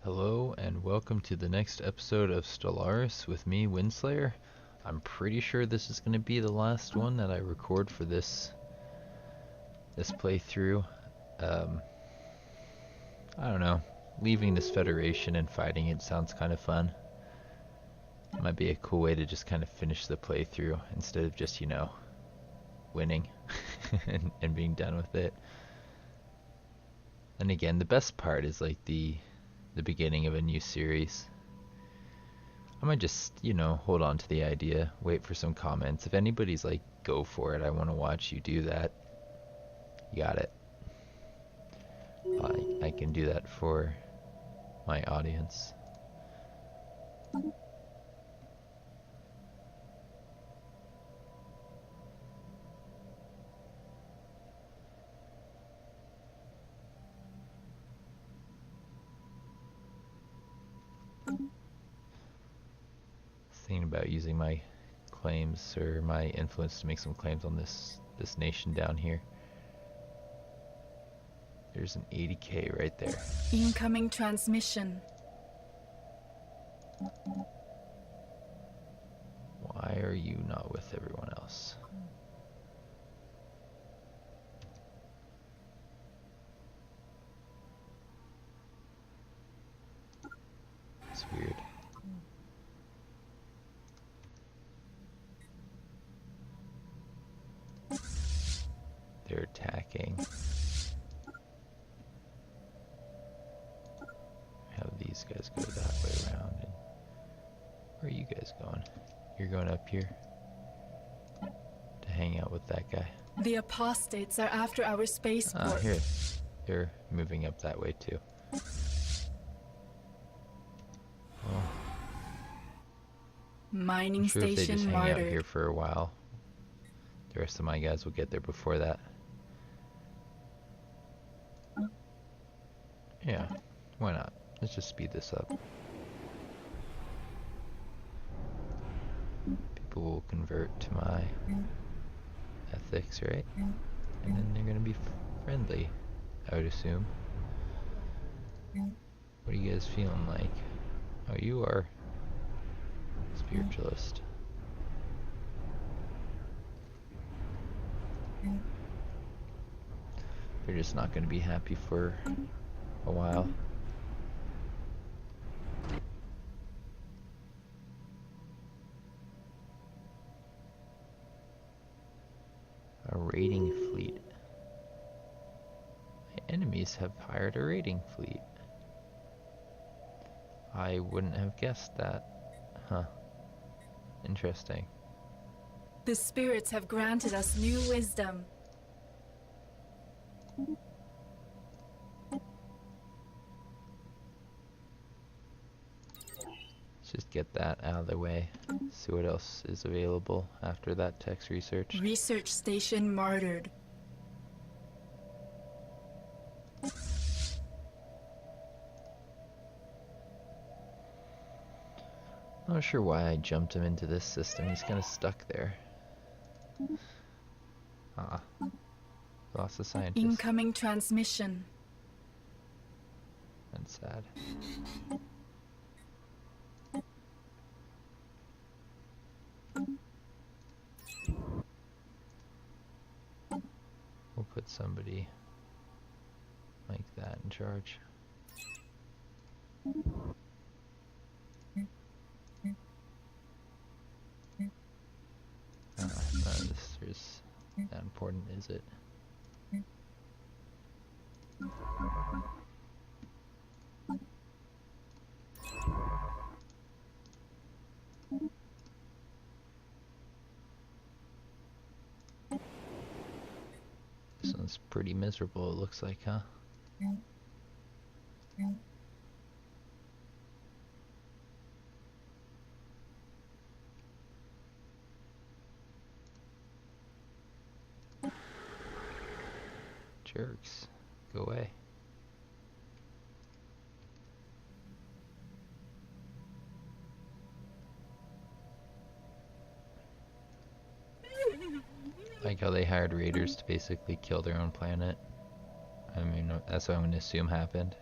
Hello and welcome to the next episode of Stellaris with me, Windslayer. I'm pretty sure this is going to be the last one that I record for this playthrough. I don't know, leaving this Federation and fighting it sounds kind of fun. Might be a cool way to just kind of finish the playthrough instead of just, winning and being done with it. And again, the best part is like the beginning of a new series. I might just, hold on to the idea, wait for some comments. If anybody's like, go for it, I want to watch you do that, you got it. I can do that for my audience. Thinking about using my claims or my influence to make some claims on this nation down here. There's an 80k right there. Incoming transmission. Why are you not with everyone else? It's weird. They're attacking. Have these guys go that way around. And where are you guys going? You're going up here to hang out with that guy. The apostates are after our spaceport. Ah, here. They're moving up that way too. Well, Mining I'm sure if they station just hang out martyred. here for a while, the rest of my guys will get there before that. Yeah, why not? Let's just speed this up. People will convert to my ethics, right? And then they're gonna be friendly, I would assume. What are you guys feeling like? Oh, you are spiritualist. They're just not gonna be happy for a while. A raiding fleet. My enemies have hired a raiding fleet. I wouldn't have guessed that. Huh. Interesting. The spirits have granted us new wisdom. Let's just get that out of the way. See what else is available after that text research. Research station martyred. Not sure why I jumped him into this system. He's kind of stuck there. Ah. Lost a scientist. Incoming transmission. That's sad. We'll put somebody like that in charge. This is that important, is it? This one's pretty miserable, it looks like, huh? Jerks. Go away. Like how they hired raiders to basically kill their own planet. I mean, that's what I'm going to assume happened.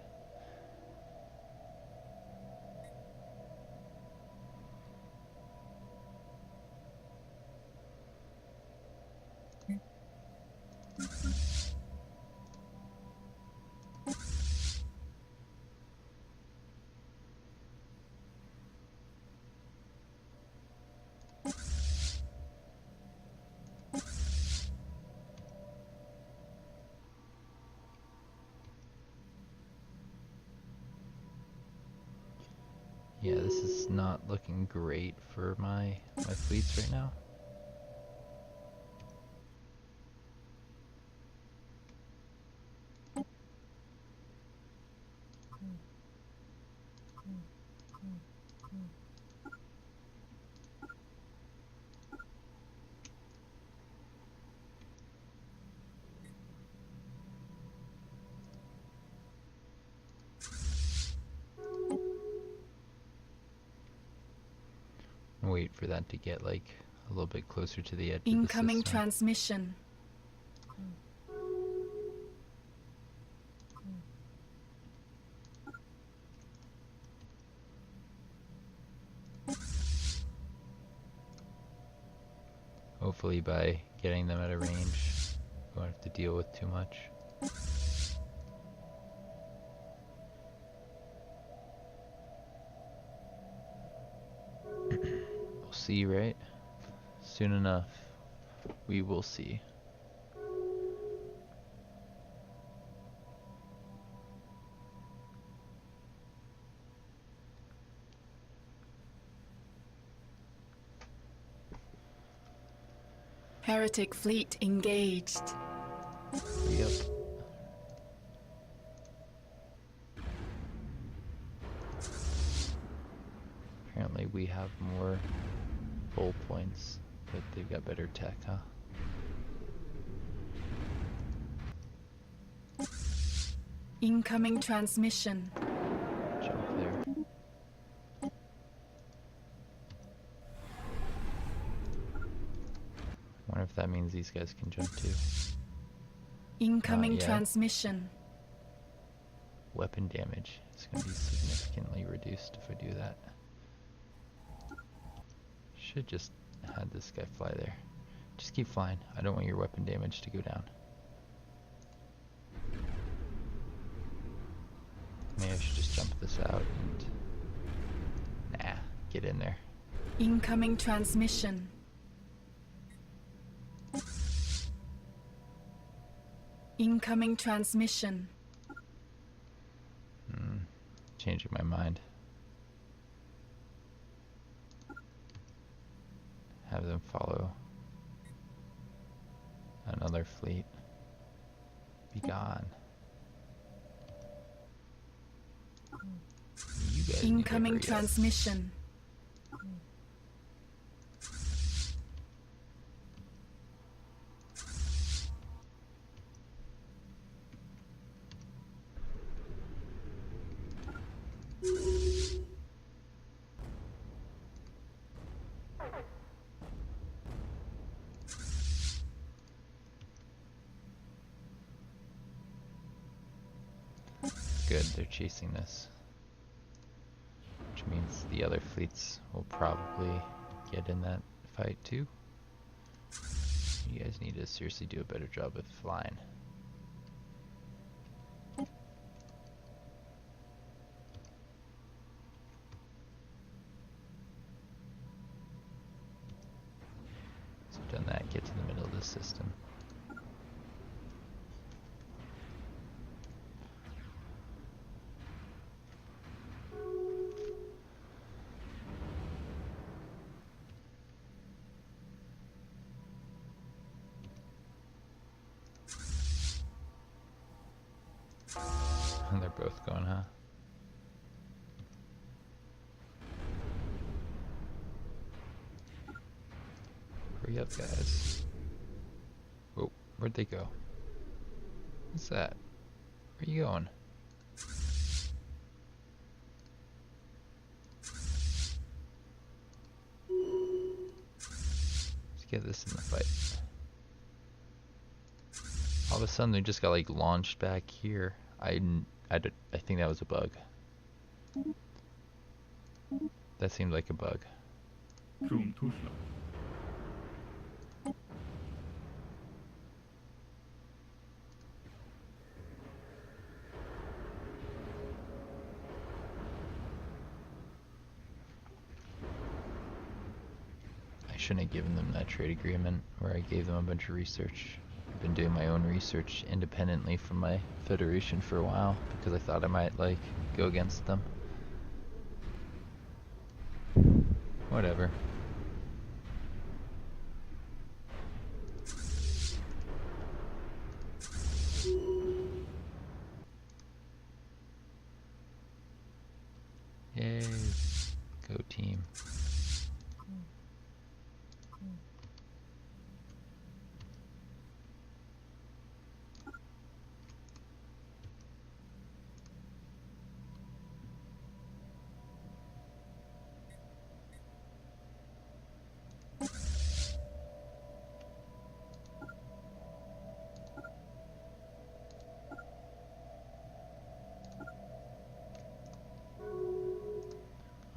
Yeah, this is not looking great for my fleets right now. Wait for that to get like a little bit closer to the edge of the Incoming system. transmission. Hopefully by getting them at a range, we won't have to deal with too much. We'll see, right? Soon enough, we will see. Heretic fleet engaged. Yep. Apparently we have more hull points, but they've got better tech, huh? Incoming transmission. Jump there. Wonder if that means these guys can jump too. Incoming Not yet. transmission. Weapon damage is going to be significantly reduced if I do that. Should just had this guy fly there. Just keep flying. I don't want your weapon damage to go down. Maybe I should just jump this out and... Nah, get in there. Incoming transmission. Incoming transmission. Changing my mind. Have them follow another fleet. Be gone. You guys Incoming need to hurry up. transmission. Good, they're chasing this. Which means the other fleets will probably get in that fight too. You guys need to seriously do a better job of flying. So I've done that, get to the middle of the system. And they're both going, huh? Hurry up, guys. Whoa, where'd they go? What's that? Where you going? Let's get this in the fight. All of a sudden they just got like launched back here. I think that was a bug. That seemed like a bug. I shouldn't have given them that trade agreement where I gave them a bunch of research. I've been doing my own research independently from my Federation for a while because I thought I might like go against them. Whatever. Yay. Go team.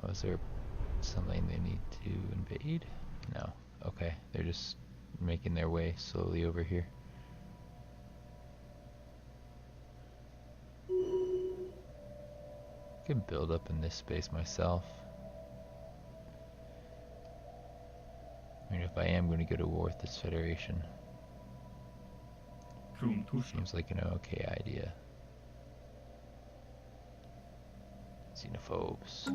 Oh, is there something they need to invade? No. Okay, they're just making their way slowly over here. I can build up in this space myself. I mean, if I am going to go to war with this Federation, seems like an okay idea. Xenophobes.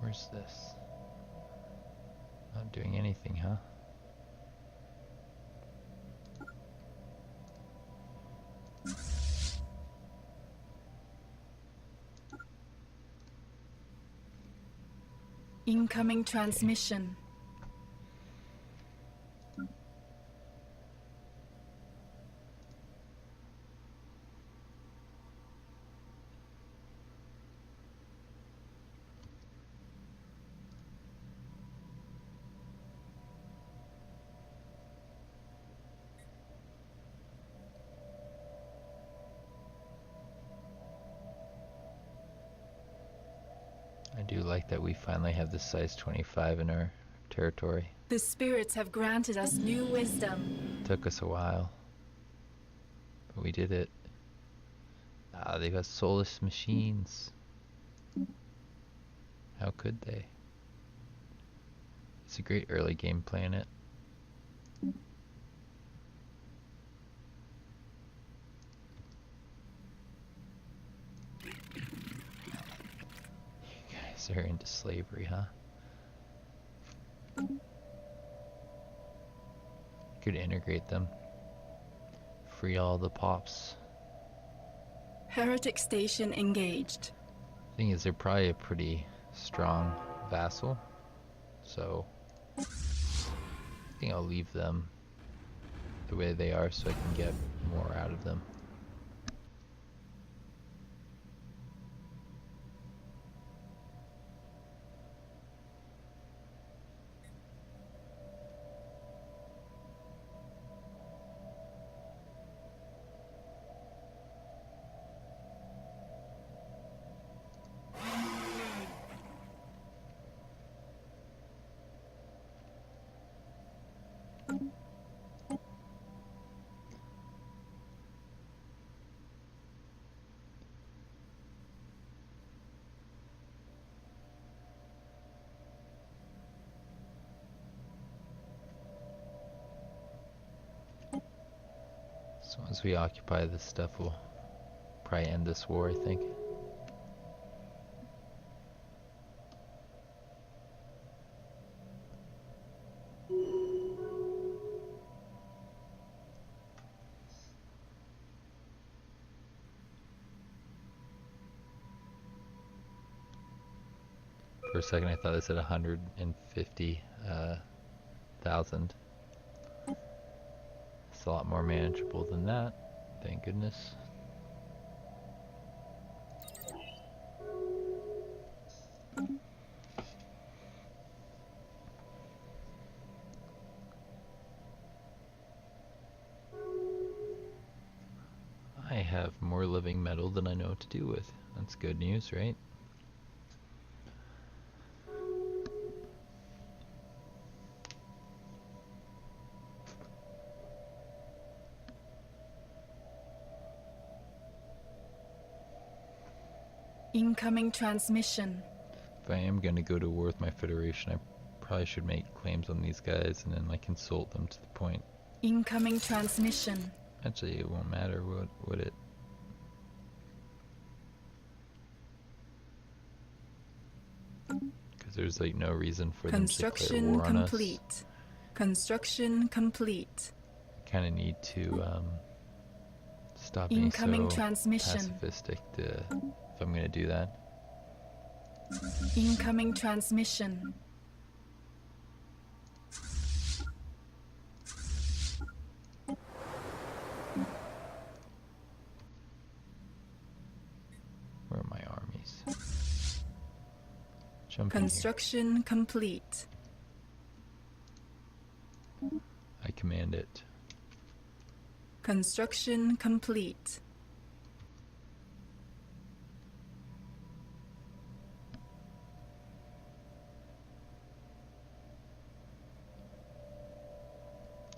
Where's this? Not doing anything, huh? Incoming transmission. I do like that we finally have the size 25 in our territory. The spirits have granted us new wisdom. Took us a while, but we did it. Ah, they've got soulless machines. How could they? It's a great early game planet. They're into slavery, huh? Could integrate them. Free all the pops. Heretic station engaged. Thing is, they're probably a pretty strong vassal, so I think I'll leave them the way they are so I can get more out of them. So once we occupy this stuff, we'll probably end this war, I think. For a second I thought it said 150,000. It's a lot more manageable than that, thank goodness. I have more living metal than I know what to do with. That's good news, right? Incoming transmission. If I am going to go to war with my Federation, I probably should make claims on these guys and then like insult them to the point. Incoming transmission. Actually, it won't matter, would it? Because there's like no reason for them to declare Construction war on us. complete. Construction complete. Kind of need to stop being Incoming so transmission. pacifistic if I'm going to do that. Incoming transmission. Where are my armies? Jump in here. Construction complete. I command it. Construction complete.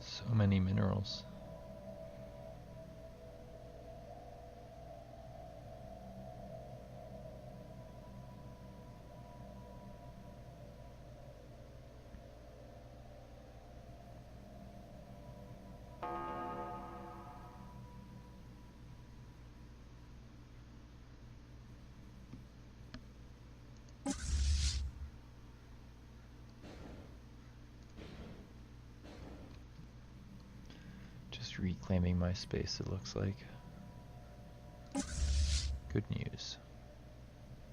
So many minerals. Just reclaiming my space, it looks like. Good news.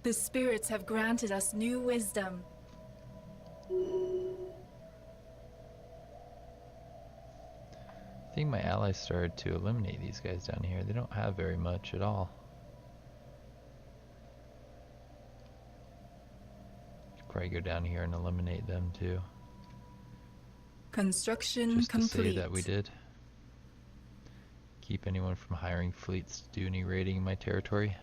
The spirits have granted us new wisdom. I think my allies started to eliminate these guys down here. They don't have very much at all. Could probably go down here and eliminate them too. Construction Just to complete. say that we did. Keep anyone from hiring fleets to do any raiding in my territory.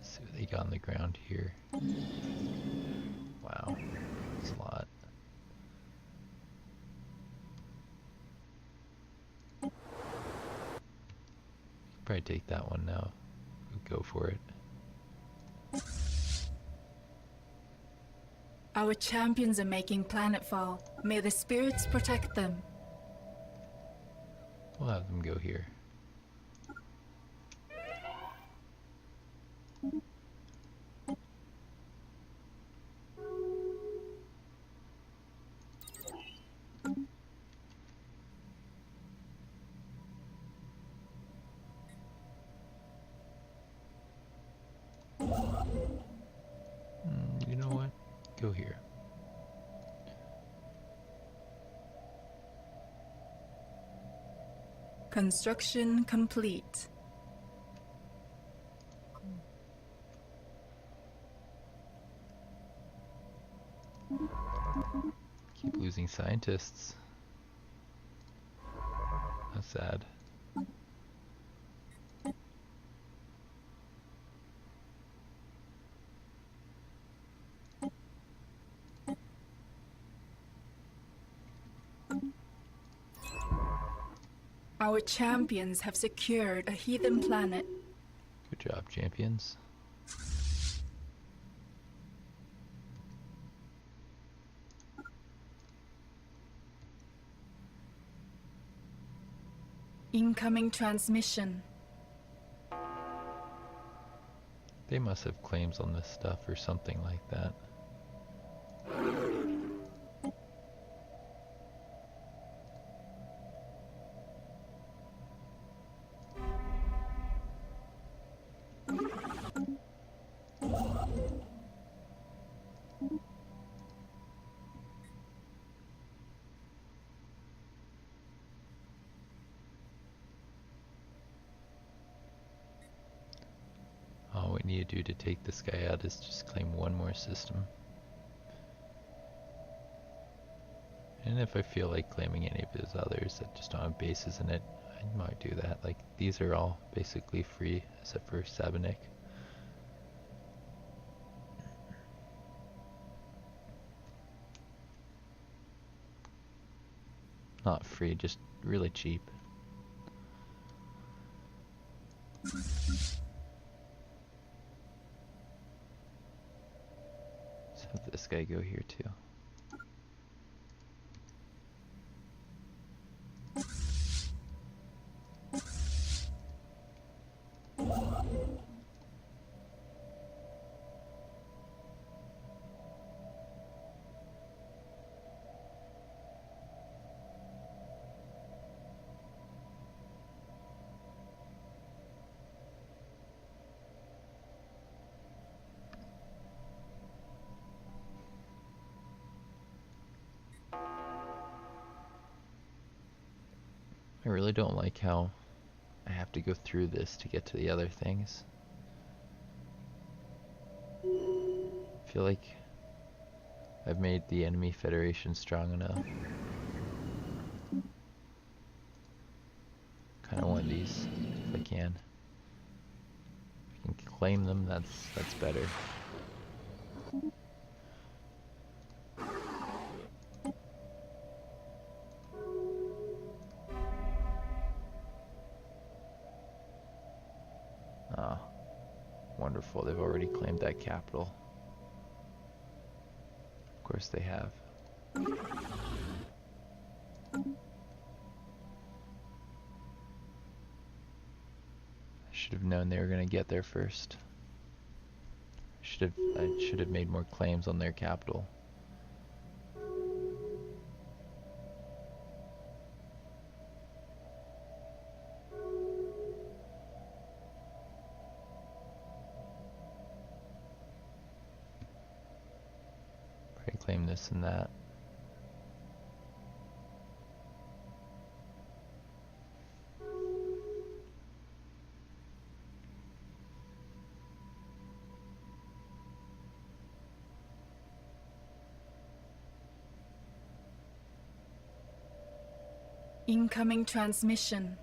See what they got on the ground here. Wow, that's a lot. Probably take that one now. Go for it. Our champions are making planetfall. May the spirits protect them. We'll have them go here. You know what? Go here. Construction complete. Keep losing scientists. That's sad. Our champions have secured a heathen planet. Good job, champions. Incoming transmission. They must have claims on this stuff or something like that. do to take this guy out is just claim one more system. And if I feel like claiming any of his others that just don't have bases in it, I might do that. Like, these are all basically free, except for Sabanik. Not free, just really cheap. Let's have this guy go here too. I really don't like how I have to go through this to get to the other things. I feel like I've made the enemy federation strong enough. Kind of want these if I can. If I can claim them, that's better. Ah, wonderful. They've already claimed that capital. Of course they have. I should have known they were going to get there first. I should have made more claims on their capital. Probably claim this and that. Incoming transmission.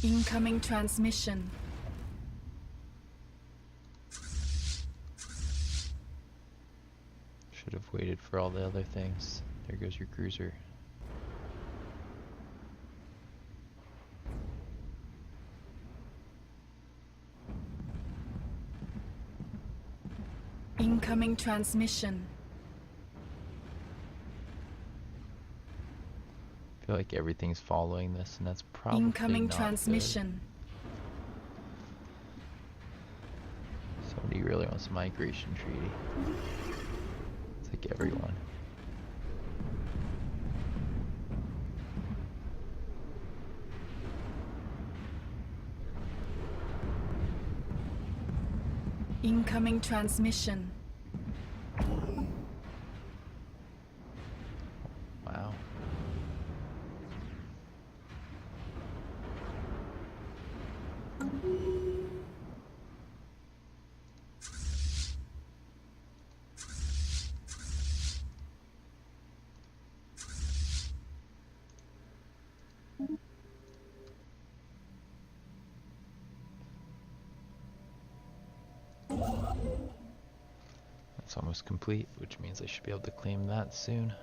Incoming transmission. Should have waited for all the other things. There goes your cruiser. Incoming transmission. I feel like everything's following this, and that's probably Incoming not transmission. good. Somebody really wants a migration treaty. It's like everyone. Incoming transmission. Wow. It's almost complete, which means I should be able to claim that soon.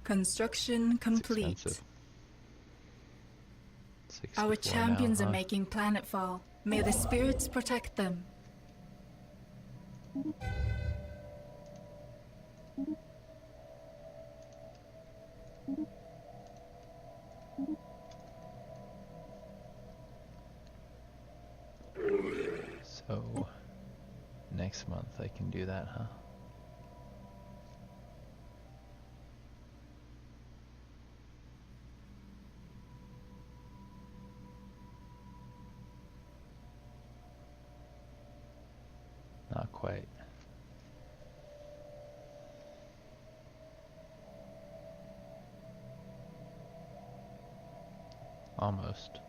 Construction complete. Expensive. Our 64 champions now, are huh? making planetfall. May the spirits protect them. So, next month I can do that, huh? quite. Almost.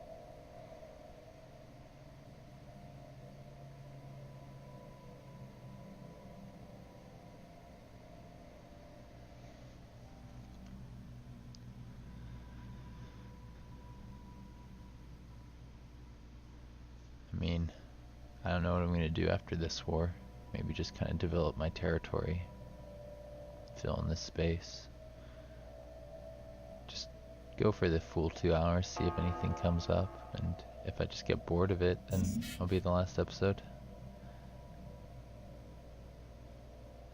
I mean, I don't know what I'm going to do after this war. Maybe just kind of develop my territory. Fill in this space. Just go for the full 2 hours, see if anything comes up, and if I just get bored of it, then I'll be the last episode.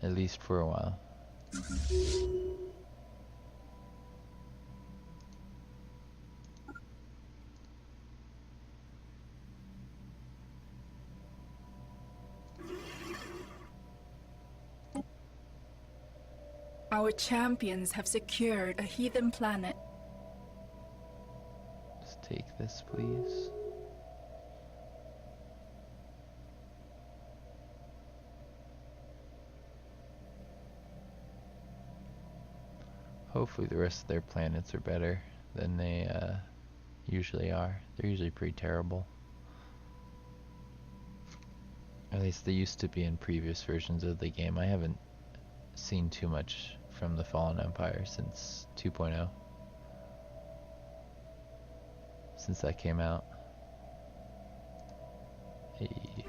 At least for a while. Our champions have secured a heathen planet. Just take this, please. Hopefully the rest of their planets are better than they usually are. They're usually pretty terrible. At least they used to be in previous versions of the game. I haven't seen too much from the Fallen Empire since 2.0. Since that came out. Hey.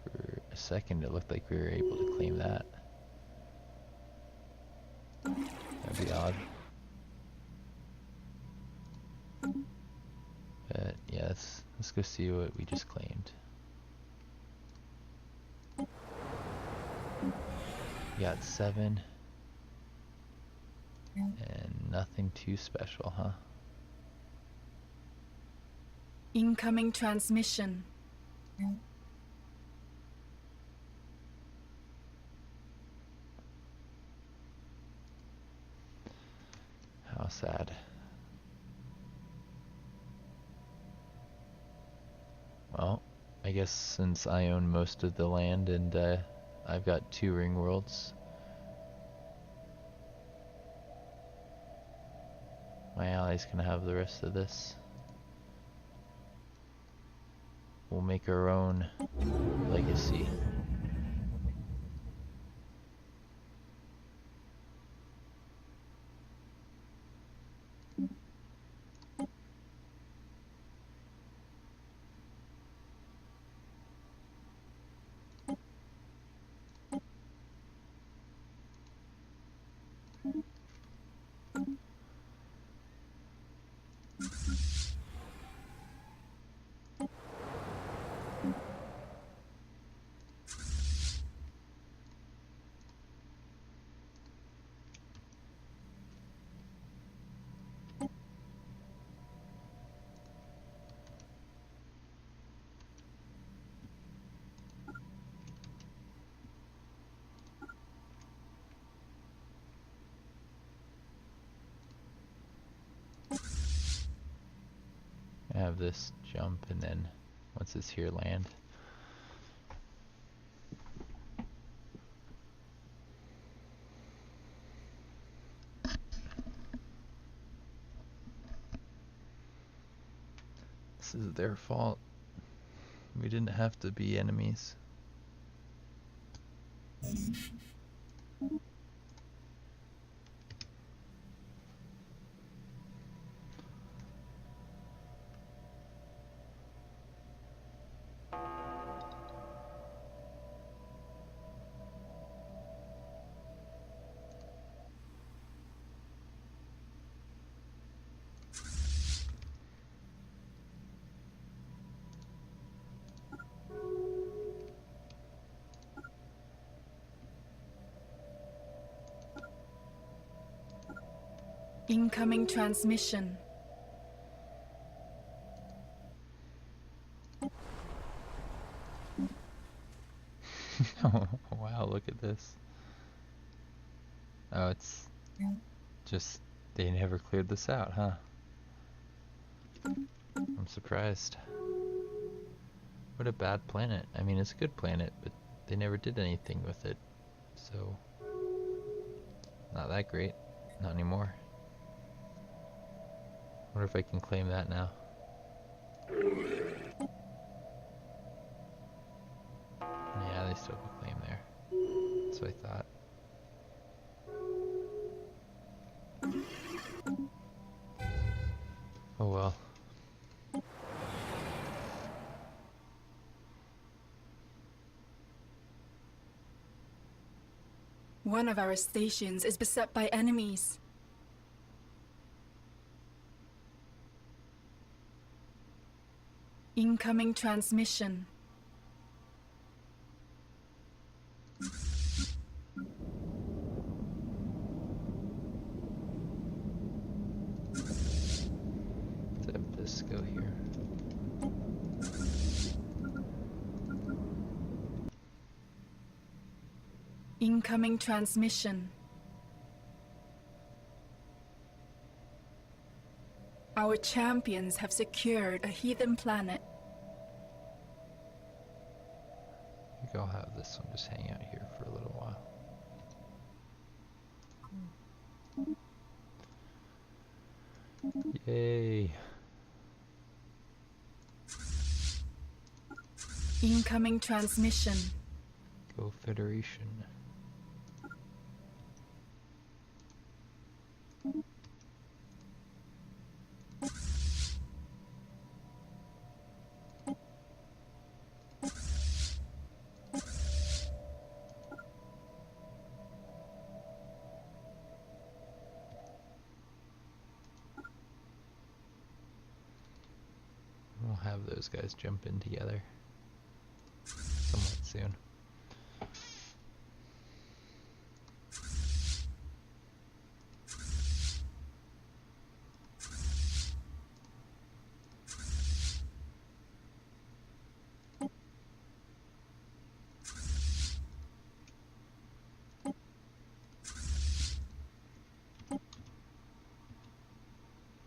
For a second it looked like we were able to claim that. That'd be odd. But yeah, let's go see what we just claimed. We got 7. And nothing too special, huh? Incoming transmission. How sad. Well, I guess since I own most of the land and I've got 2 ring worlds, my allies can have the rest of this. We'll make our own legacy. I have this jump, and then once it's here, land. This is their fault. We didn't have to be enemies. Incoming transmission. Oh, wow, look at this. Oh, it's just, they never cleared this out, huh? I'm surprised. What a bad planet. I mean, it's a good planet, but they never did anything with it. So, not that great. Not anymore. Wonder if I can claim that now. Yeah, they still have a claim there. That's what I thought. Oh well. One of our stations is beset by enemies. Incoming transmission. Let's have this go here. Incoming transmission. Our champions have secured a heathen planet. I think I'll have this one just hang out here for a little while. Yay! Incoming transmission. Go Federation. We'll have those guys jump in together somewhat soon.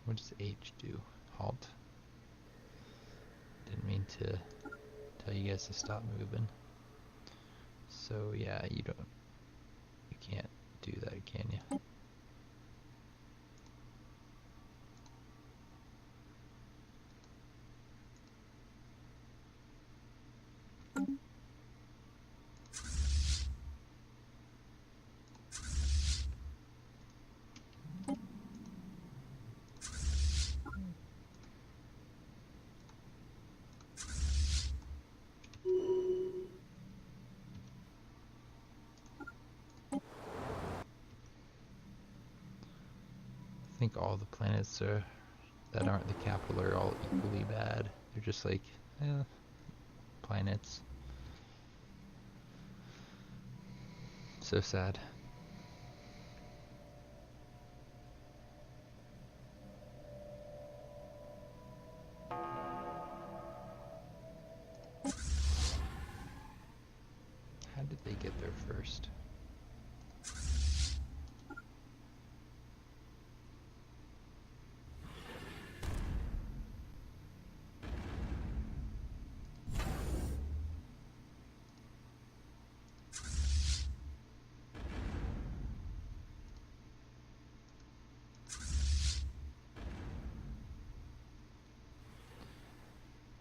What does H do? Halt? Didn't mean to tell you guys to stop moving. So yeah, you can't do that, can you? I think all the planets that aren't the capital are all equally bad. They're just like, planets. So sad. How did they get there first?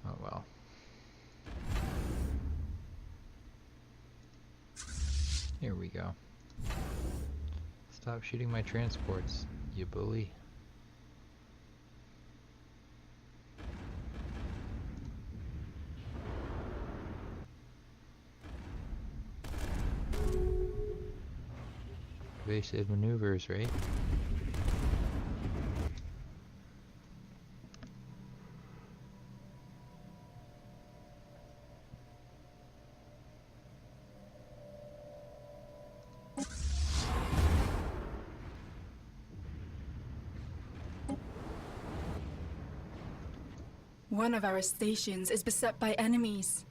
Oh well. Here we go. Stop shooting my transports, you bully. Evasive maneuvers, right? One of our stations is beset by enemies.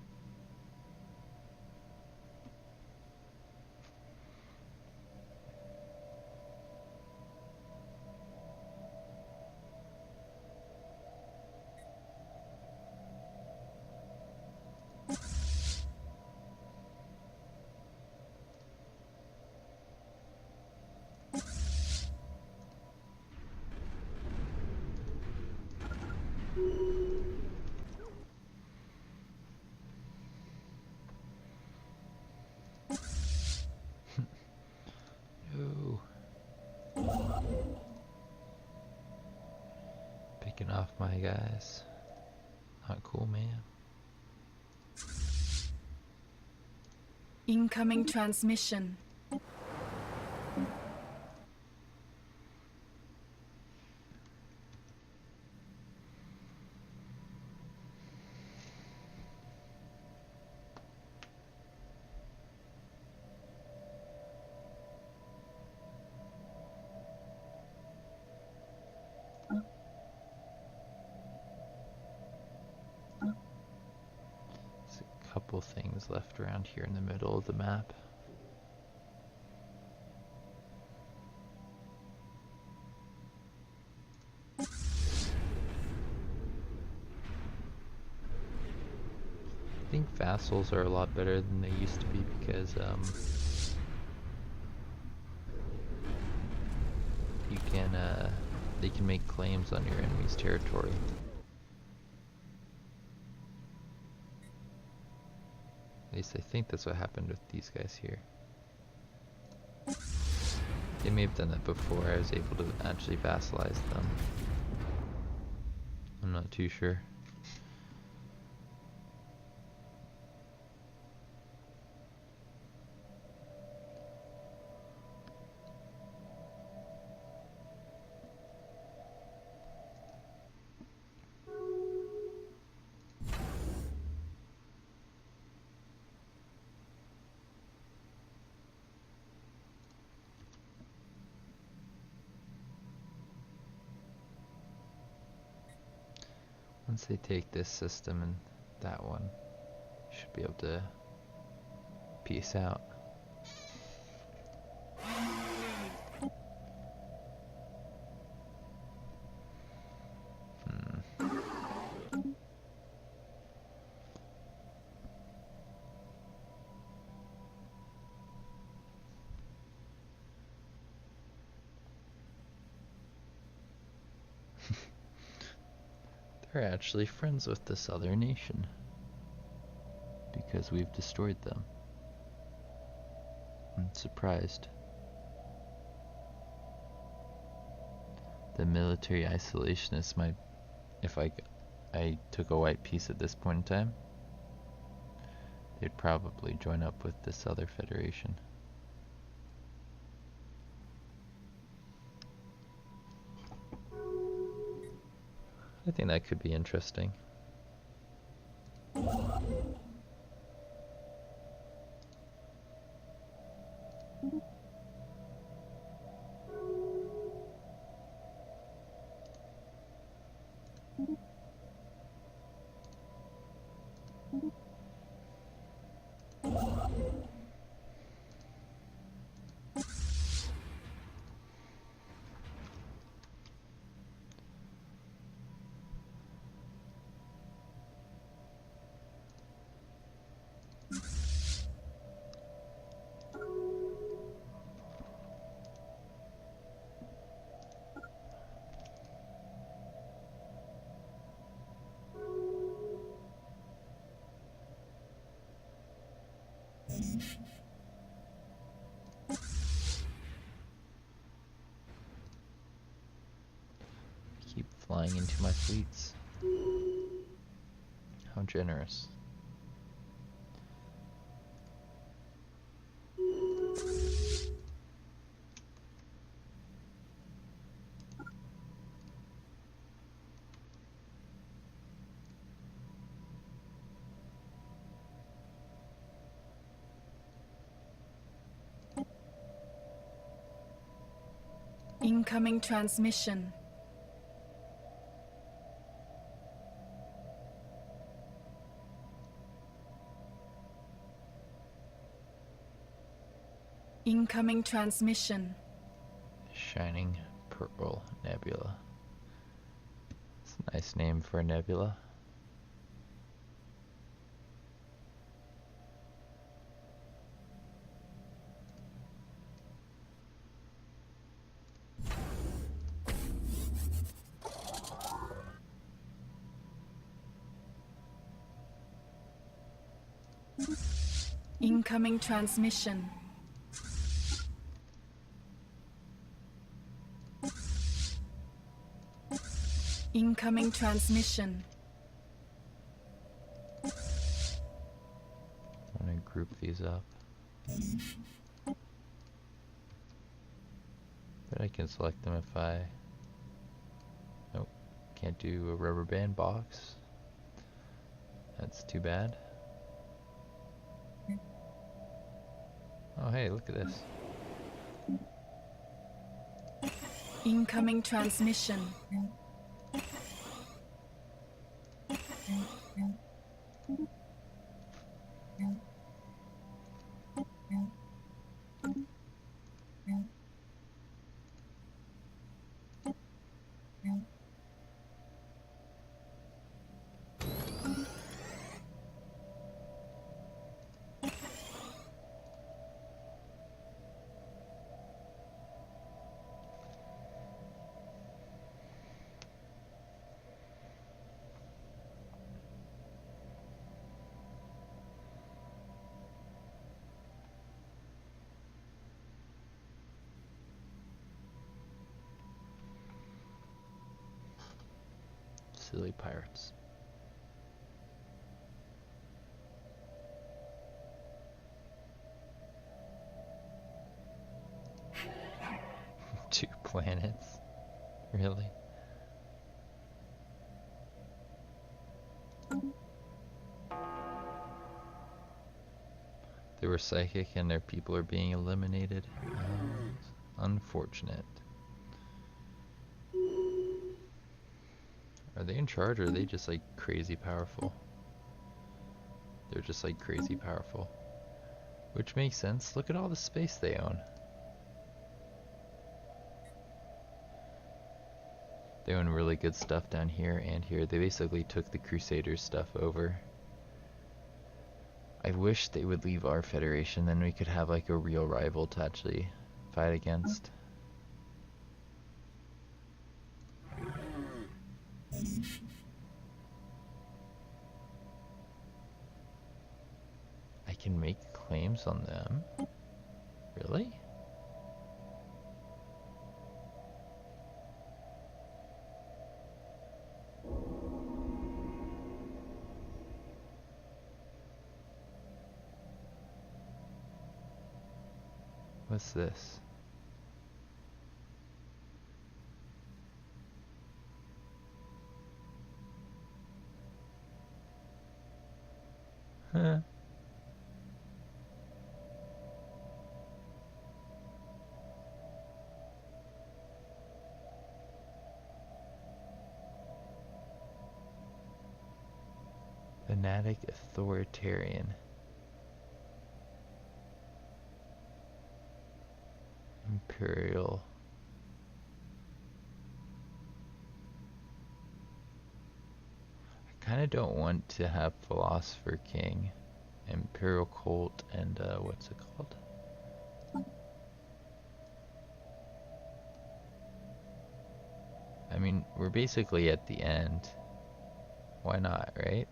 No. Picking off my guys. Not cool, man. Incoming transmission. There's a couple things left around here in the middle of the map. I think vassals are a lot better than they used to be because you can they can make claims on your enemy's territory. At least I think that's what happened with these guys here. They may have done that before I was able to actually vassalize them. I'm not too sure. Once they take this system and that one, should be able to peace out. They're actually friends with this other nation because we've destroyed them. I'm surprised. The military isolationists might, if I took a white piece at this point in time, they'd probably join up with this other federation. I think that could be interesting. Keep flying into my fleets. How generous. Incoming transmission. Incoming transmission. Shining Pearl Nebula. It's a nice name for a nebula. Incoming transmission. Incoming transmission. I'm gonna group these up. But I can select them if I... Nope, can't do a rubber band box. That's too bad. Oh hey, look at this. Incoming transmission. Silly pirates. Two planets? Really? They were psychic and their people are being eliminated. Unfortunate. Are they in charge, or are they just like crazy powerful? They're just like crazy powerful. Which makes sense. Look at all the space they own. They own really good stuff down here and here. They basically took the Crusaders stuff over. I wish they would leave our Federation, then we could have like a real rival to actually fight against. I can make claims on them? Really? What's this? Huh. Fanatic authoritarian. Imperial. I kind of don't want to have Philosopher King, Imperial Cult, and what's it called? I mean, we're basically at the end. Why not, right?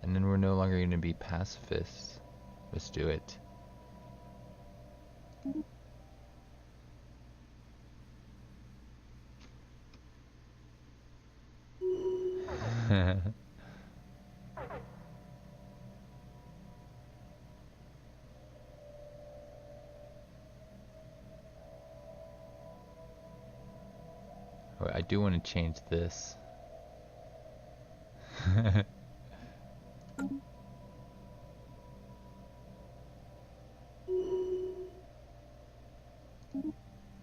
And then we're no longer going to be pacifists. Let's do it. Oh, I do want to change this.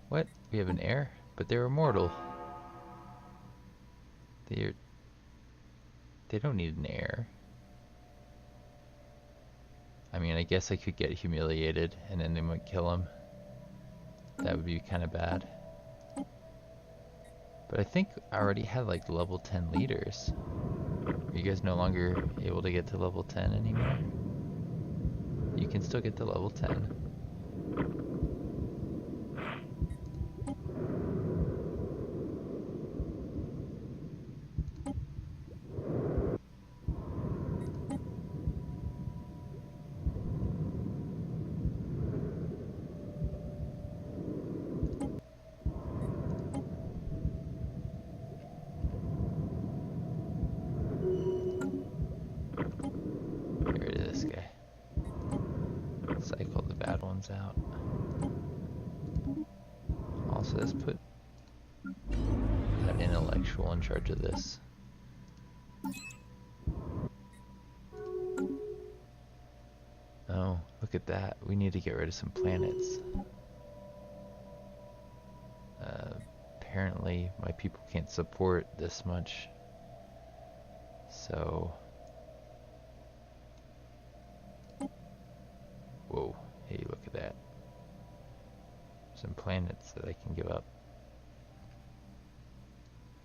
What? We have an heir? But they're immortal. They don't need an heir. I mean, I guess I could get humiliated and then they might kill him. That would be kind of bad. But I think I already had like level 10 leaders. Are you guys no longer able to get to level 10 anymore? You can still get to level 10. actual in charge of this. Oh, look at that. We need to get rid of some planets. Apparently my people can't support this much. So... Whoa, hey, look at that. Some planets that I can give up.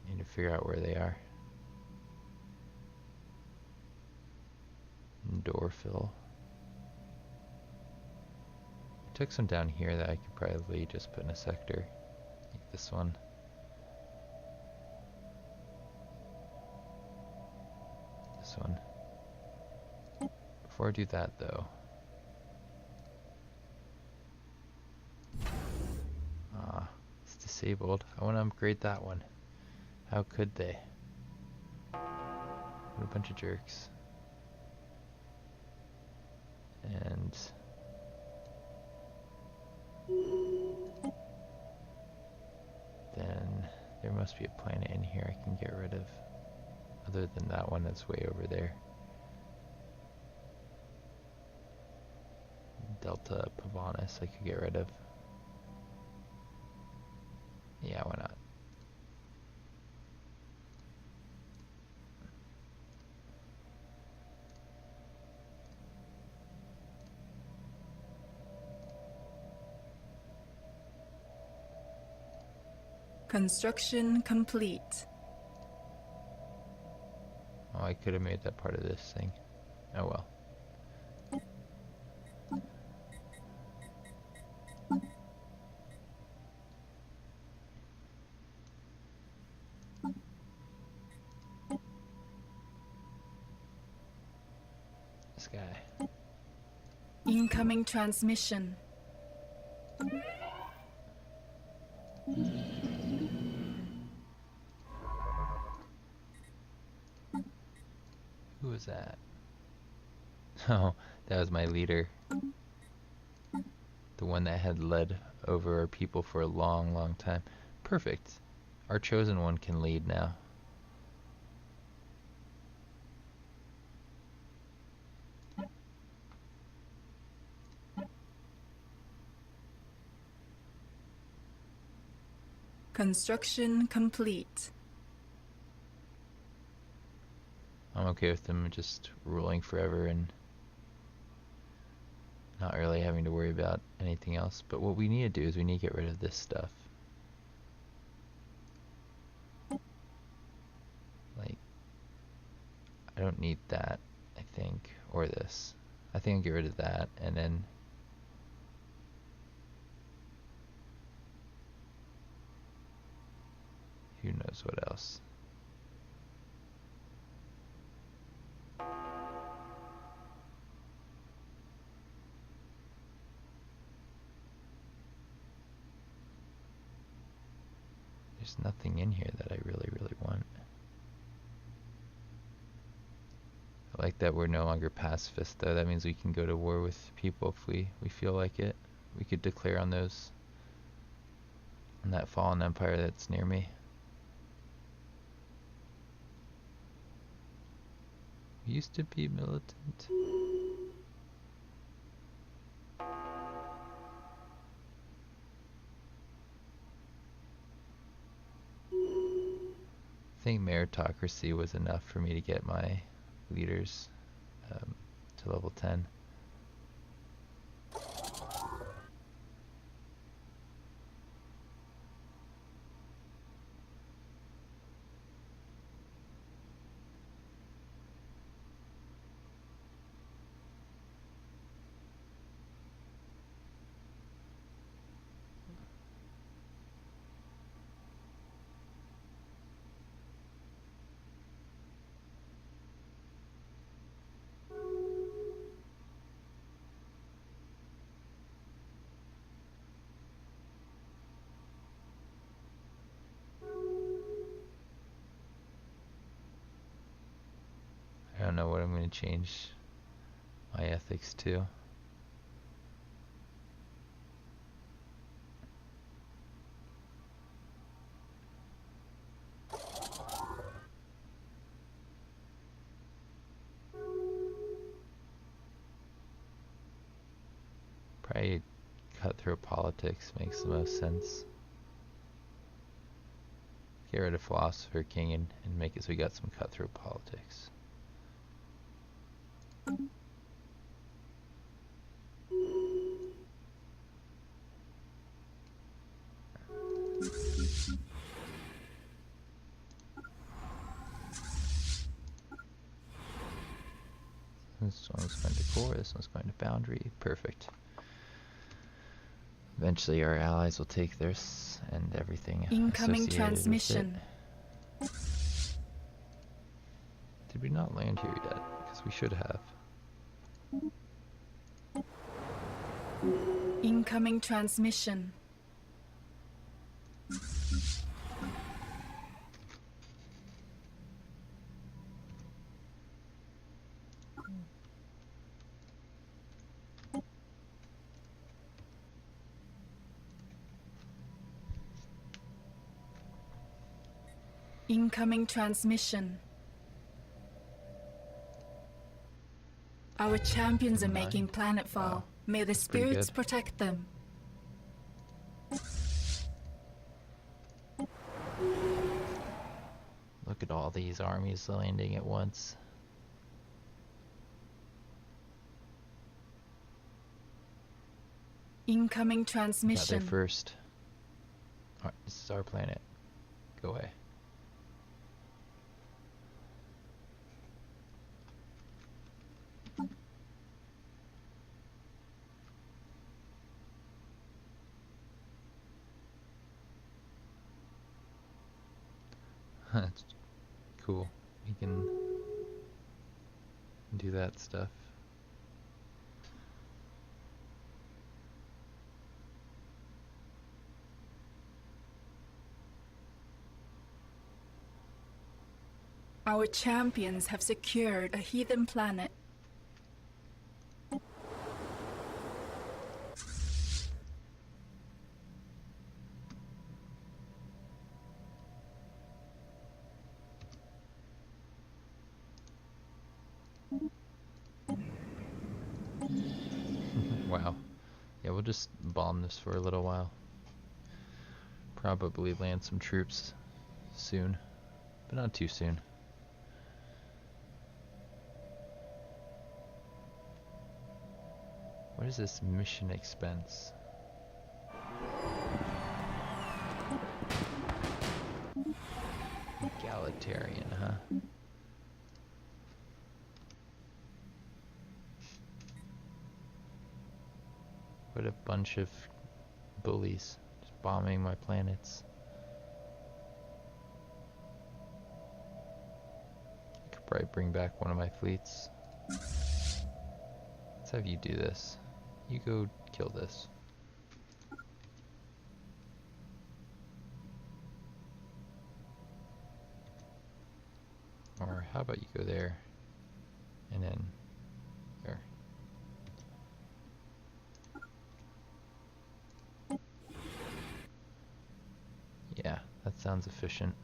Need to figure out where they are. Dorfil. I took some down here that I could probably just put in a sector. Like this one. This one. Before I do that though. It's disabled. I want to upgrade that one. How could they? What a bunch of jerks. And then there must be a planet in here I can get rid of. Other than that one that's way over there. Delta Pavonis I could get rid of. Yeah, why not? Construction complete. Oh, I could have made that part of this thing. Oh well. This guy. Incoming transmission. Who was that? Oh, that was my leader. The one that had led over our people for a long, long time. Perfect. Our chosen one can lead now. Construction complete. I'm okay with them just ruling forever and not really having to worry about anything else. But what we need to do is we need to get rid of this stuff. Like, I don't need that, I think, or this. I think I'll get rid of that, and then who knows what else. There's nothing in here that I really, really want. I like that we're no longer pacifists, though. That means we can go to war with people if we feel like it. We could declare on those, on that fallen empire that's near me. We used to be militant. I think meritocracy was enough for me to get my leaders to level 10. I don't know what I'm going to change my ethics to. cutthroat politics makes the most sense. Get rid of Philosopher King and make it so we got some cutthroat politics. This one's going to core, this one's going to boundary. Perfect. Eventually our allies will take this and everything Incoming associated transmission. with it. Did we not land here yet? Because we should have. Incoming transmission. Incoming transmission. Our champions are making planetfall. Wow. May the That's pretty spirits good. protect them. Look at all these armies landing at once. Incoming Got there transmission. first. Alright, this is our planet. Go away. That's cool. We can do that stuff. Our champions have secured a heathen planet. Wow. Yeah, we'll just bomb this for a little while. Probably land some troops soon, but not too soon. What is this mission expense? Egalitarian, huh? What a bunch of bullies, just bombing my planets. I could probably bring back one of my fleets. Let's have you do this. You go kill this. Or how about you go there, and then there. Yeah, that sounds efficient.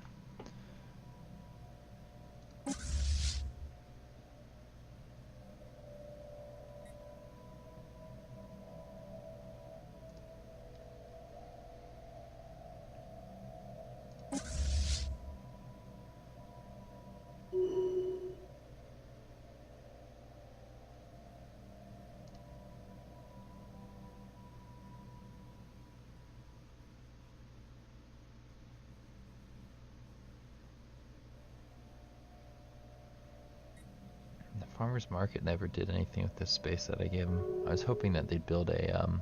Farmer's Market never did anything with this space that I gave them. I was hoping that they'd build a,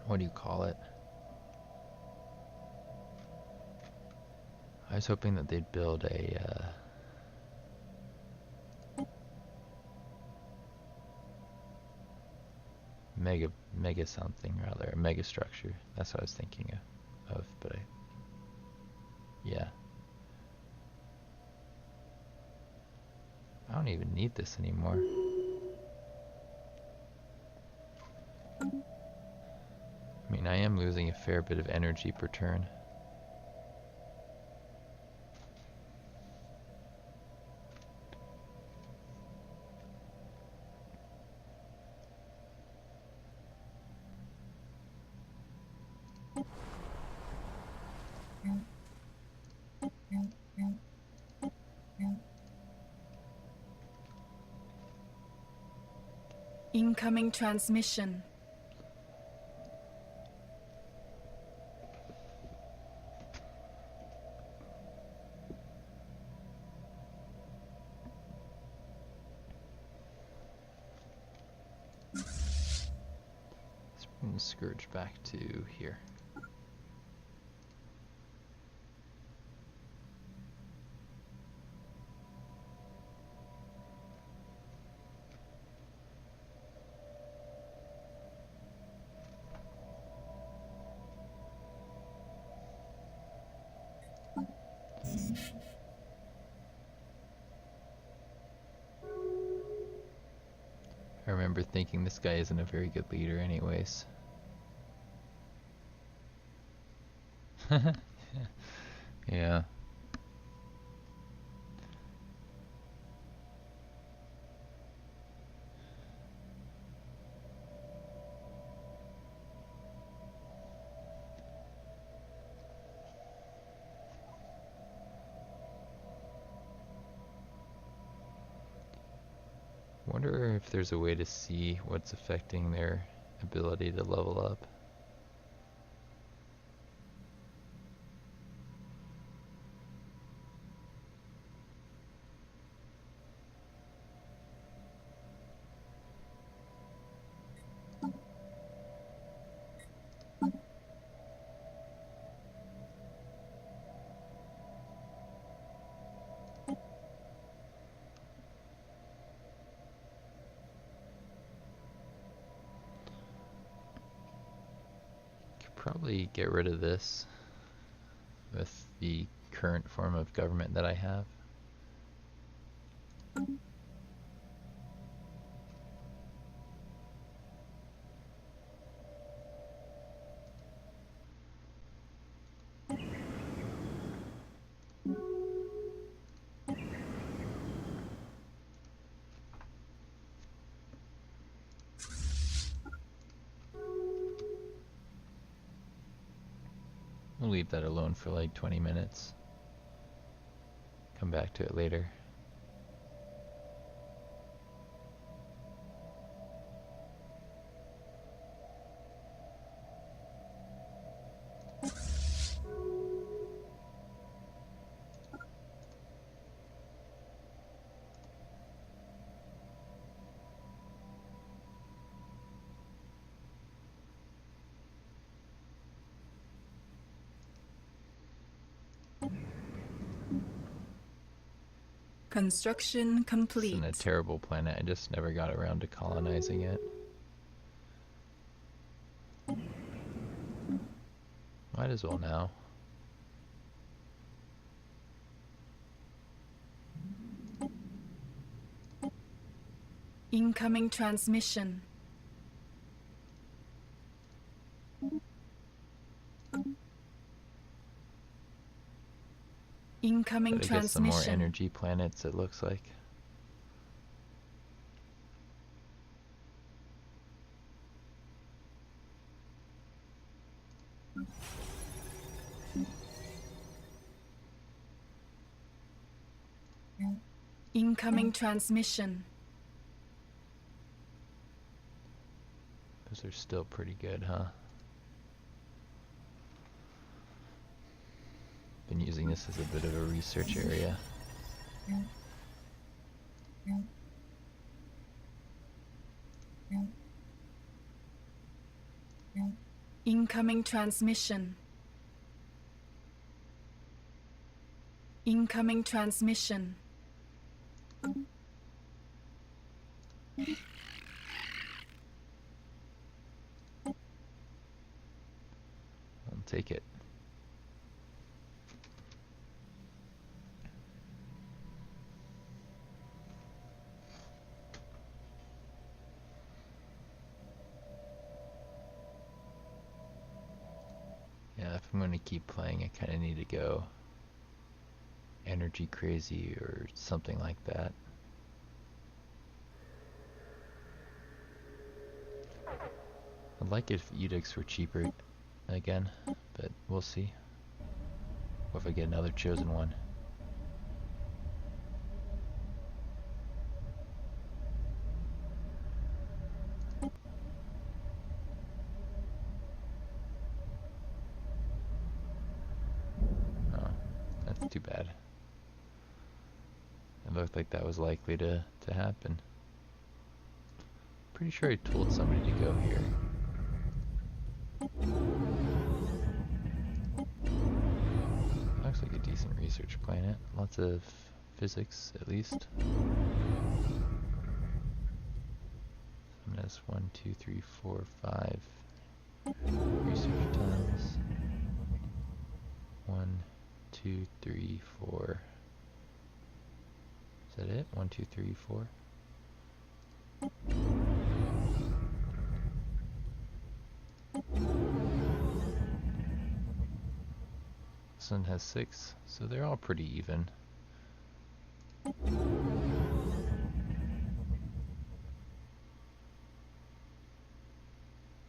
what do you call it? I was hoping that they'd build a, mega something, rather, a mega structure. That's what I was thinking of, but yeah. I don't even need this anymore. I mean, I am losing a fair bit of energy per turn. Incoming transmission. Let's bring the Scourge back to here. I remember thinking this guy isn't a very good leader anyways. Yeah. Wonder if there's a way to see what's affecting their ability to level up. Probably get rid of this with the current form of government that I have. We'll leave that alone for like 20 minutes. Come back to it later. Construction complete. It's a terrible planet. I just never got around to colonizing it. Might as well now. Incoming transmission. Incoming Gotta get some more transmission. energy planets, it looks like. Incoming transmission. Those are still pretty good, huh? Been using this as a bit of a research area. Incoming transmission. Incoming transmission. I'll take it. Yeah, if I'm going to keep playing, I kind of need to go energy crazy or something like that. I'd like if edicts were cheaper again, but we'll see. What if I get another chosen one? Oh, that's too bad. It looked like that was likely to happen. Pretty sure I told somebody to go here. Looks like a decent research planet. Lots of physics, at least. And that's 1, 2, 3, 4, 5 research tiles. 1, 2, 3, 4. Is that it? 1, 2, 3, 4. This one has 6, so they're all pretty even.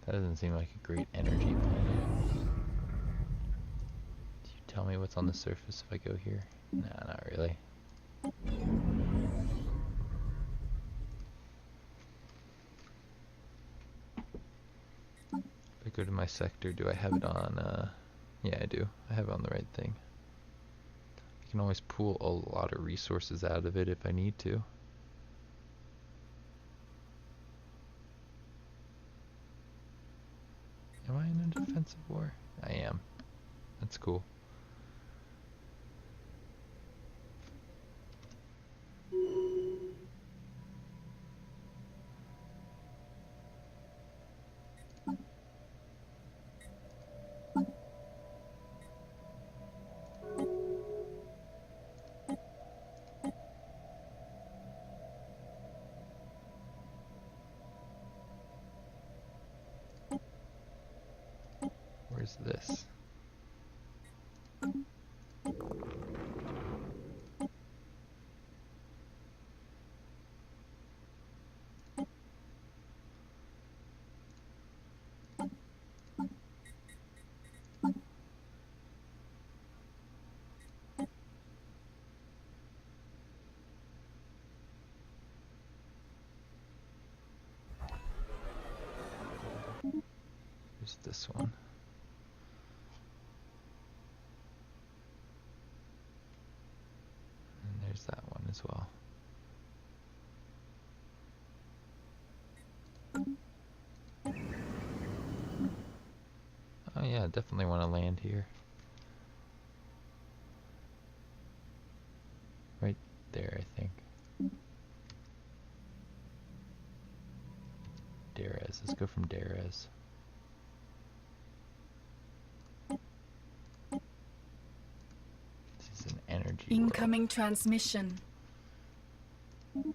That doesn't seem like a great energy planet. Do you tell me what's on the surface if I go here? Nah, not really. If I go to my sector, do I have it on, yeah, I do. I have it on the right thing. I can always pull a lot of resources out of it if I need to. Am I in a defensive war? I am. That's cool. Where's this? Where's this one? And there's that one as well. Oh yeah, definitely want to land here. Right there, I think. Darez. Let's go from Darez. This is an energy Incoming world. transmission. Don't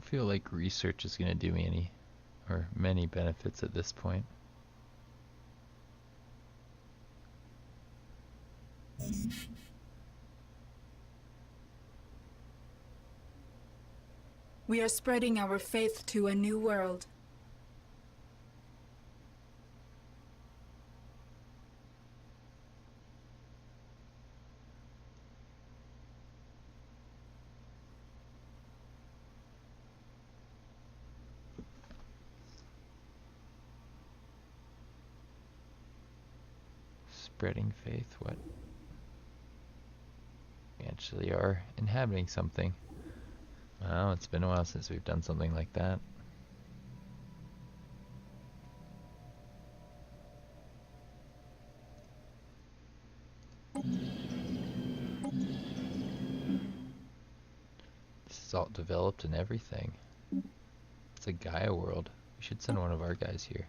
feel like research is going to do me any or many benefits at this point. We are spreading our faith to a new world. Spreading faith, what? We actually are inhabiting something. Well, it's been a while since we've done something like that. This is all developed and everything. It's a Gaia world. We should send one of our guys here.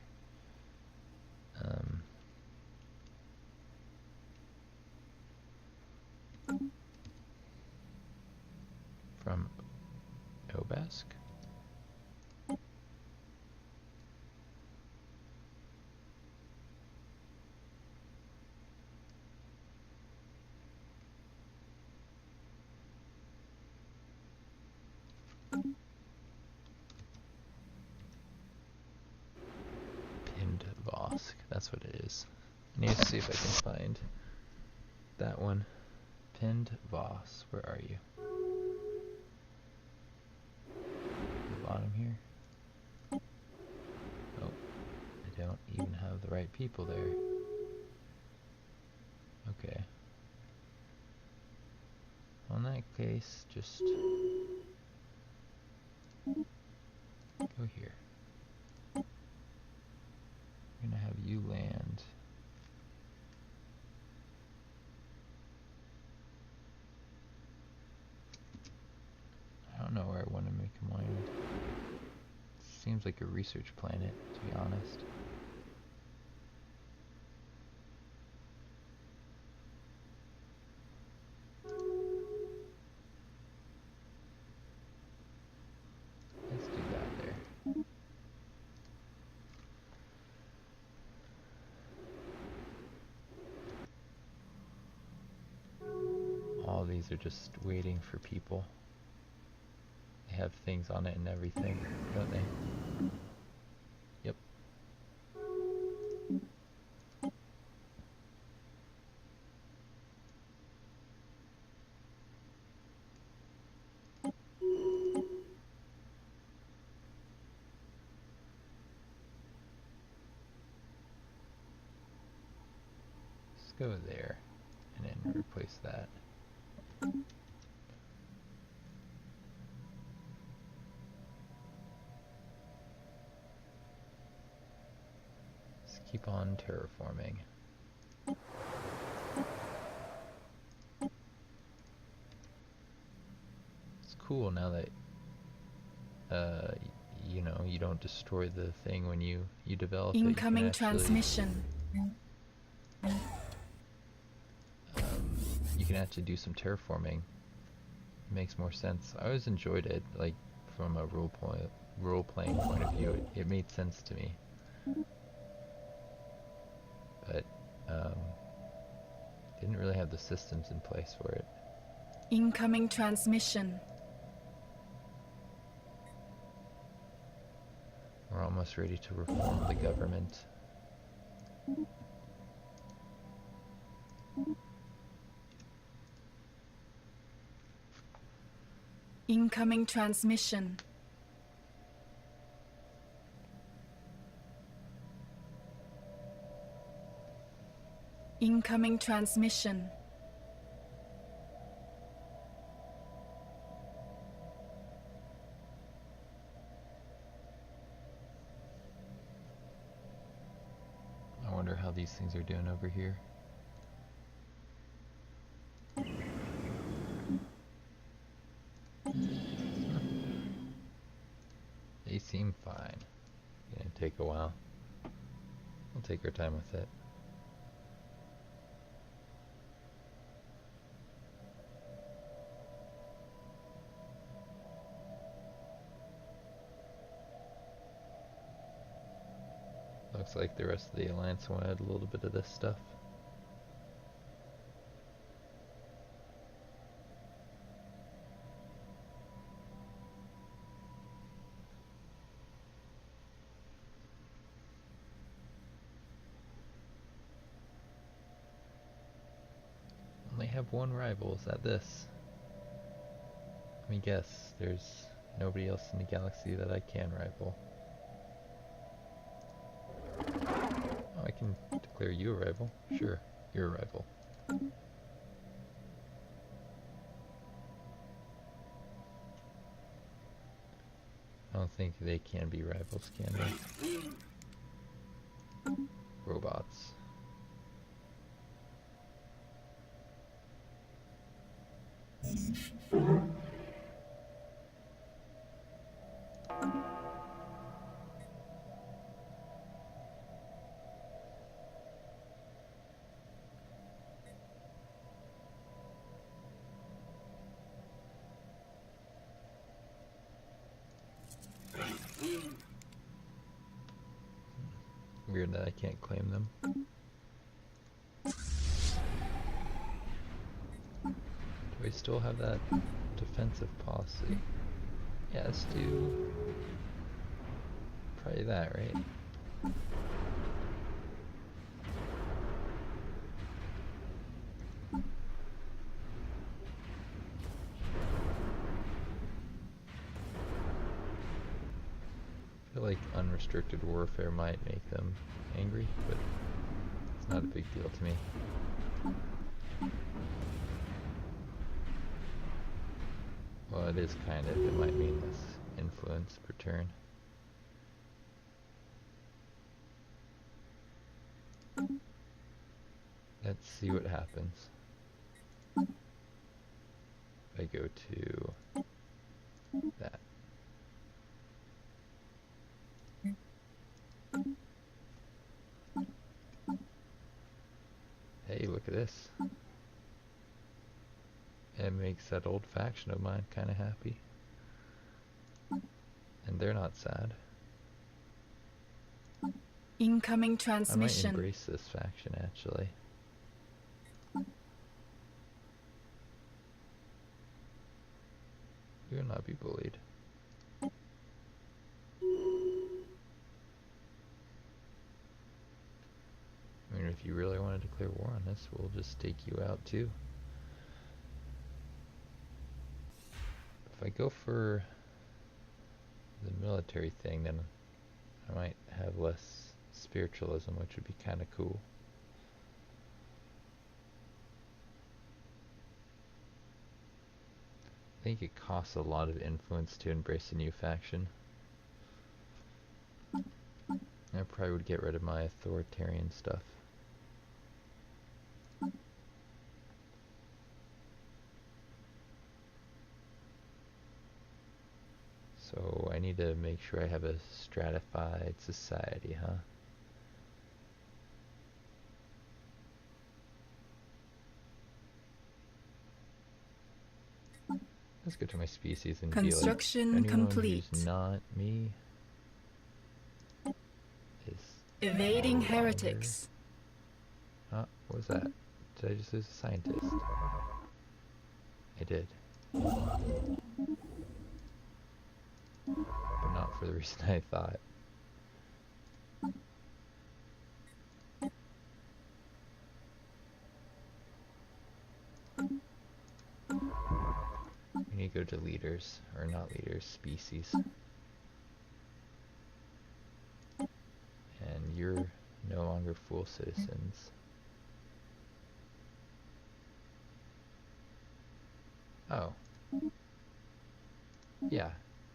From Obask? that's what it is. I need to see if I can find that one. Pinned Voss, where are you? The bottom here? Oh, I don't even have the right people there. Okay. Well, in that case, just go here. I'm gonna have you land. I don't know where I want to make him land. Seems like a research planet, to be honest. Let's do that there. All these are just waiting for people. They have things on it and everything, don't they? Yep. Let's go there and then replace that. Keep on terraforming. It's cool now that you know, you don't destroy the thing when you develop Incoming it. transmission. You can actually do some terraforming. It makes more sense. I always enjoyed it, like from a role-playing point of view. It made sense to me. But didn't really have the systems in place for it. Incoming transmission. We're almost ready to reform the government. Incoming transmission. Incoming transmission. I wonder how these things are doing over here. They seem fine. Gonna take a while. We'll take our time with it. Looks like the rest of the Alliance wanted a little bit of this stuff. Only have one rival, is that this? Let me guess, there's nobody else in the galaxy that I can rival. I can declare you a rival. Sure, you're a rival. I don't think they can be rivals, can they? Robots. Weird that I can't claim them. Do we still have that defensive policy? Yeah, let's do probably that, right? like unrestricted warfare might make them angry, but it's not a big deal to me. Well, it is kind of. It might mean less influence per turn. Let's see what happens. If I go to that. Hey, look at this. It makes that old faction of mine kind of happy. And they're not sad. Incoming I transmission. might embrace this faction, actually. You will not be bullied. I mean, if you really want to declare war on us, we'll just take you out too. If I go for the military thing, then I might have less spiritualism, which would be kind of cool. I think it costs a lot of influence to embrace a new faction. I probably would get rid of my authoritarian stuff. So I need to make sure I have a stratified society, huh? Let's go to my species and Construction be like, anyone complete. who's not me is Evading no heretics. longer... What was that? Did I just lose a scientist? I did. But not for the reason I thought. We need to go to leaders, or not leaders, species. And you're no longer full citizens. Oh. Yeah,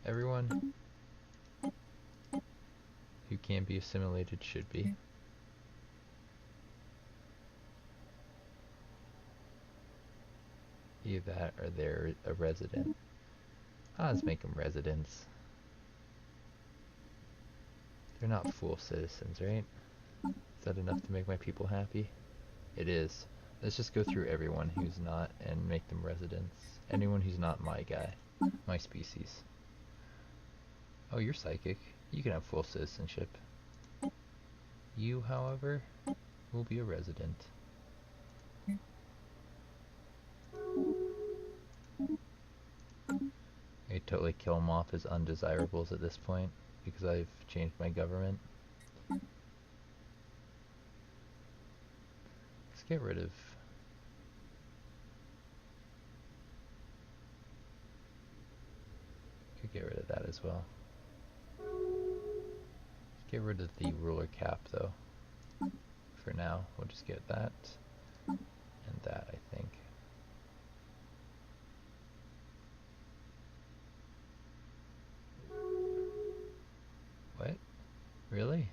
everyone who can be assimilated should be. Either that or they're a resident. Let's make them residents. They're not full citizens, right? Is that enough to make my people happy? It is. Let's just go through everyone who's not and make them residents. Anyone who's not my guy. My species. Oh, you're psychic. You can have full citizenship. You, however, will be a resident. I totally kill them off as undesirables at this point because I've changed my government. Let's get rid of... Could get rid of that as well. Let's get rid of the ruler cap though. For now, we'll just get that and that, I think. What? Really?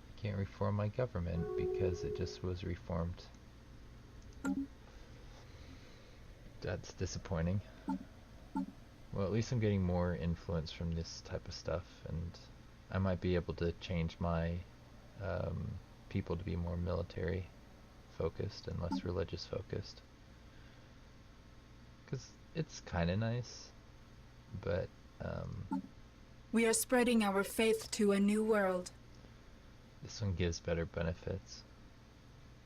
I can't reform my government because it just was reformed. That's disappointing. Well, at least I'm getting more influence from this type of stuff, and I might be able to change my people to be more military focused and less religious focused. Because it's kind of nice, but We are spreading our faith to a new world. this one gives better benefits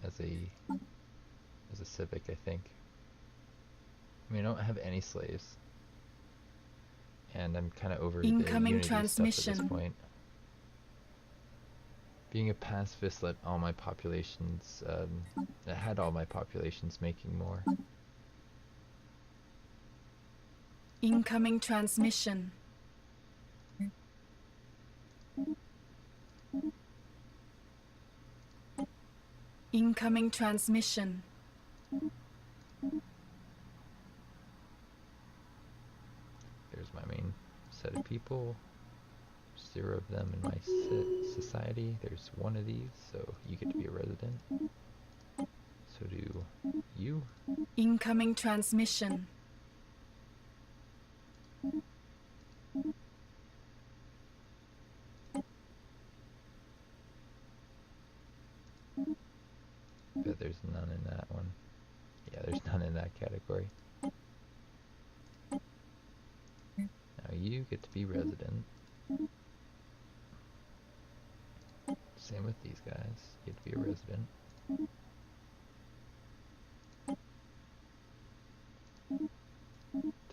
as a civic, I think. I mean, I don't have any slaves, and I'm kind of over the Incoming unity transmission. stuff at this point. Being a pacifist let all my populations, it had all my populations making more. Incoming transmission. Incoming transmission. There's my main set of people. 0 of them in my society. There's 1 of these, so you get to be a resident. So do you. Incoming transmission. But there's none in that one. Yeah, there's none in that category. Now you get to be resident. Same with these guys. You get to be a resident.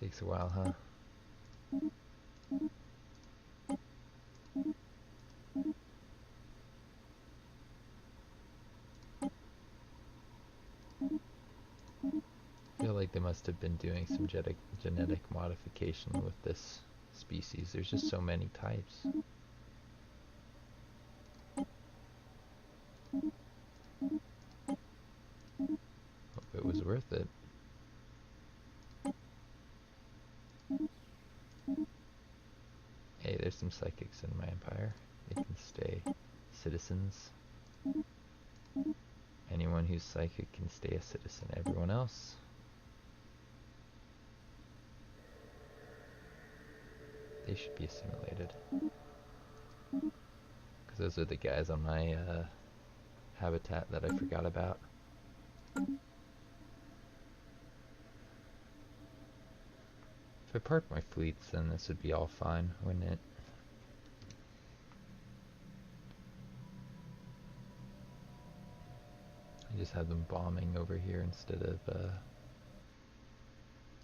Takes a while, huh? I feel like they must have been doing some genetic modification with this species. There's just so many types. Hope it was worth it. Hey, there's some psychics in my empire. They can stay citizens. Anyone who's psychic can stay a citizen. Everyone else, they should be assimilated. Because those are the guys on my habitat that I forgot about. If I park my fleets, then this would be all fine, wouldn't it? I just have them bombing over here instead of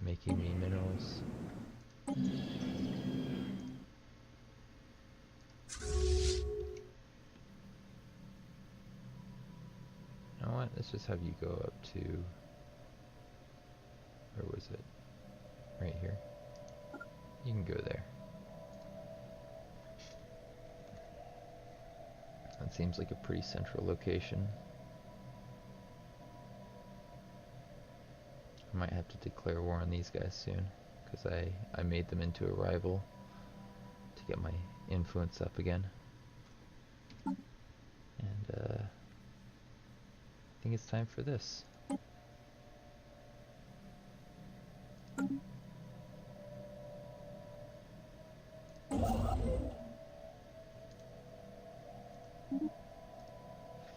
making me minerals. You know what? Let's just have you go up to... Where was it? Right here. You can go there. That seems like a pretty central location. I might have to declare war on these guys soon, because I made them into a rival to get my influence up again. And I think it's time for this.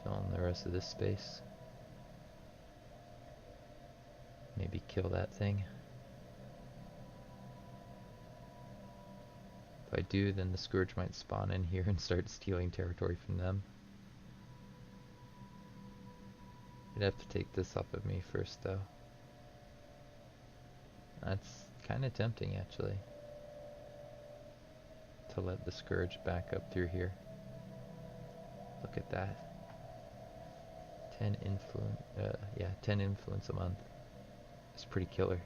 Fill in the rest of this space. Maybe kill that thing. If I do, then the Scourge might spawn in here and start stealing territory from them. You'd have to take this off of me first, though. That's kind of tempting, actually, to let the Scourge back up through here. Look at that. 10 influence a month. It's pretty killer.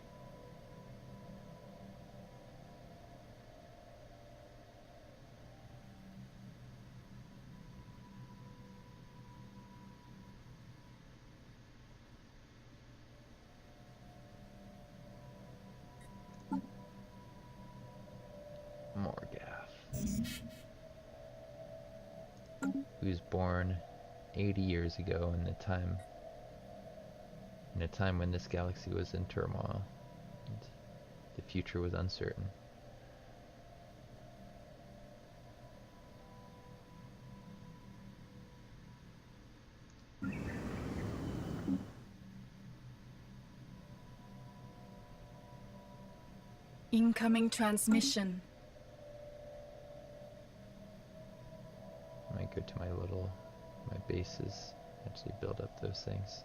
Moregaf, who was born 80 years ago in a time when this galaxy was in turmoil and the future was uncertain. Incoming transmission. I might go to my bases, actually build up those things.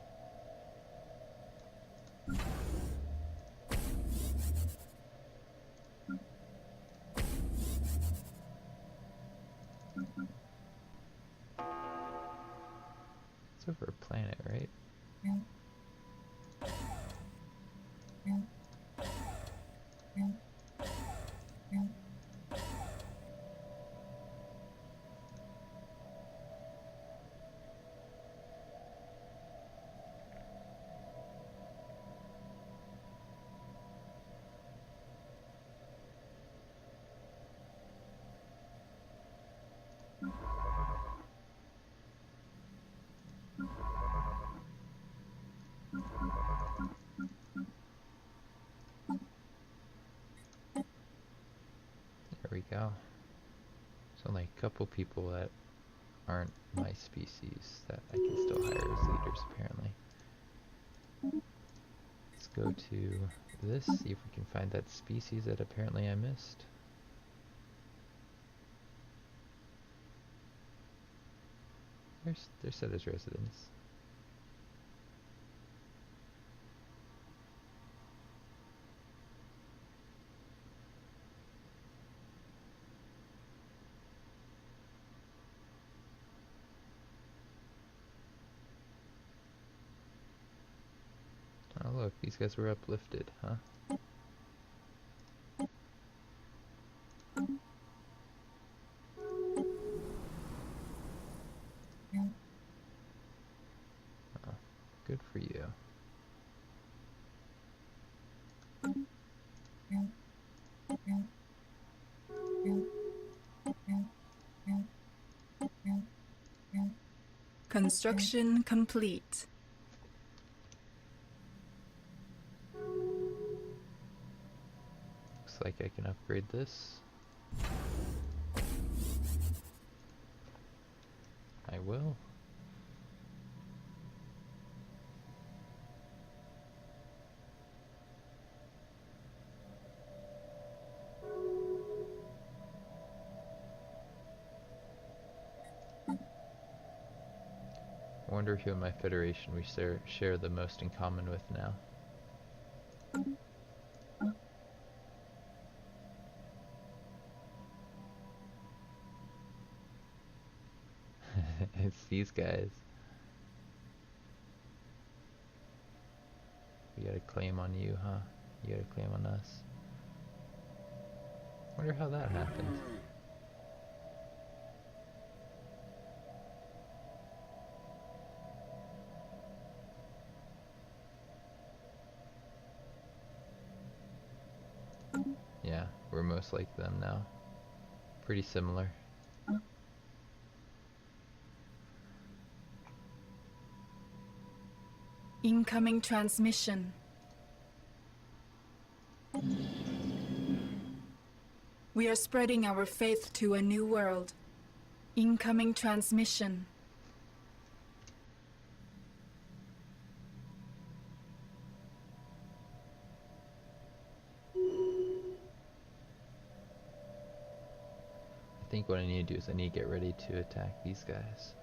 It's over a planet, right? go. There's only a couple people that aren't my species that I can still hire as leaders, apparently. Let's go to this, see if we can find that species that apparently I missed. They're set as residents. Oh look, these guys were uplifted, huh? Oh, good for you. Construction complete. Looks like I can upgrade this. I will. I wonder who in my federation we share the most in common with now. It's these guys. We got a claim on you, huh? You got a claim on us. Wonder how that happened. Yeah, we're most like them now. Pretty similar. Incoming transmission. We are spreading our faith to a new world. Incoming transmission. I think what I need to do is I need to get ready to attack these guys.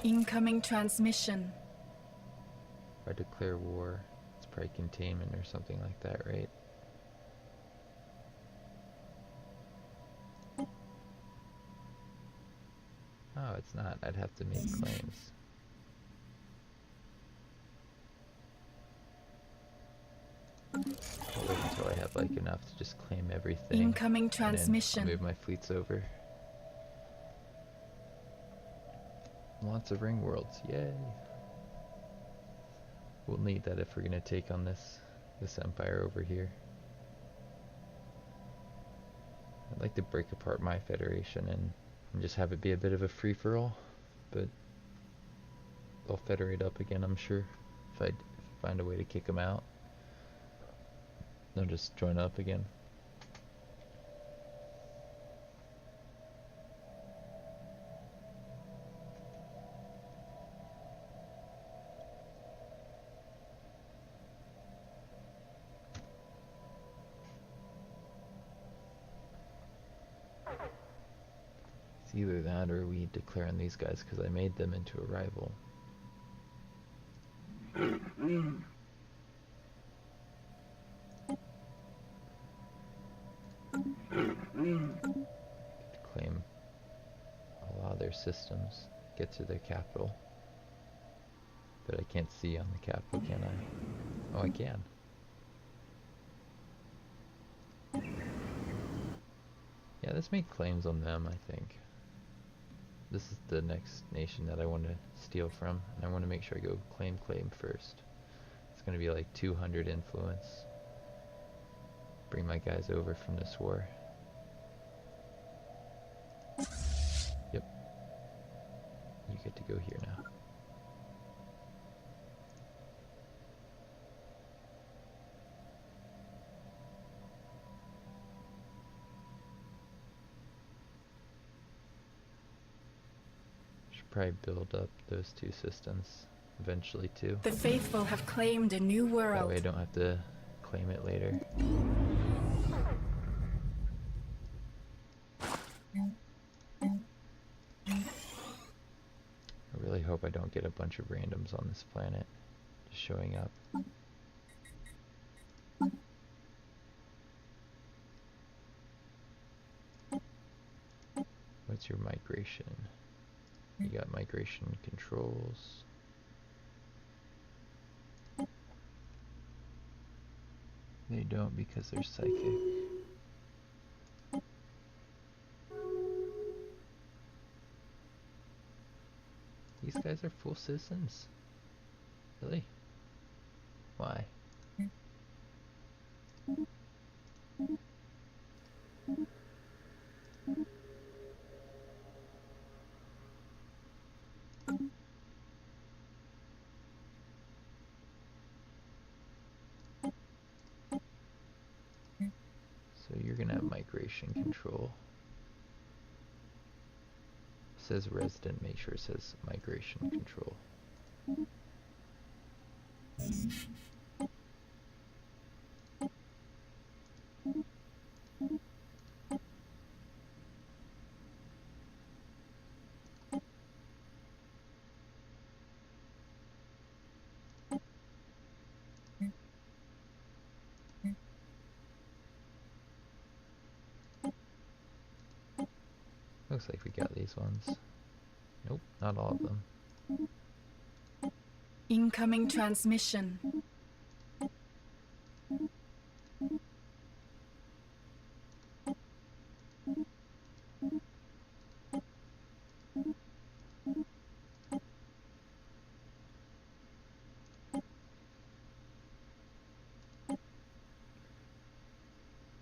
Incoming transmission. If I declare war, it's probably containment or something like that, right? Oh, it's not. I'd have to make claims. I'll wait until I have like enough to just claim everything. Incoming transmission. And then I'll move my fleets over. Lots of ring worlds, yay! We'll need that if we're gonna take on this empire over here. I'd like to break apart my federation and just have it be a bit of a free-for-all, but they'll federate up again, I'm sure. If I find a way to kick them out, they'll just join up again. It's either that or we declare on these guys because I made them into a rival. Claim a lot of their systems, get to their capital. But I can't see on the capital, can I? Oh, I can. Yeah, let's make claims on them, I think. This is the next nation that I want to steal from, and I want to make sure I go claim first. It's going to be like 200 influence. Bring my guys over from this war. Yep. You get to go here now. probably build up those two systems eventually too. The faithful have claimed a new That world. way I don't have to claim it later. I really hope I don't get a bunch of randoms on this planet just showing up. What's your migration? You got migration controls. They don't because they're psychic. These guys are full citizens? Really? Why? So you're gonna have migration control. It says resident, make sure it says migration control. Looks like we got these ones. Nope, not all of them. Incoming transmission.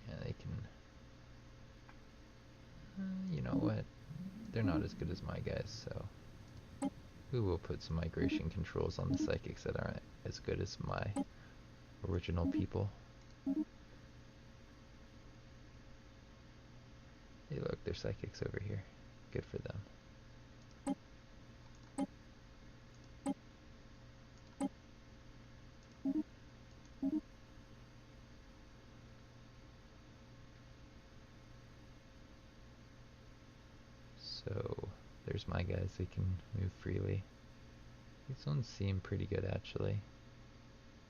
Yeah, they can... you know what? They're not as good as my guys, so... we will put some migration controls on the psychics that aren't as good as my original people. Hey look, they're psychics over here. Good for them. So, there's my guys, they can move freely. These ones seem pretty good actually.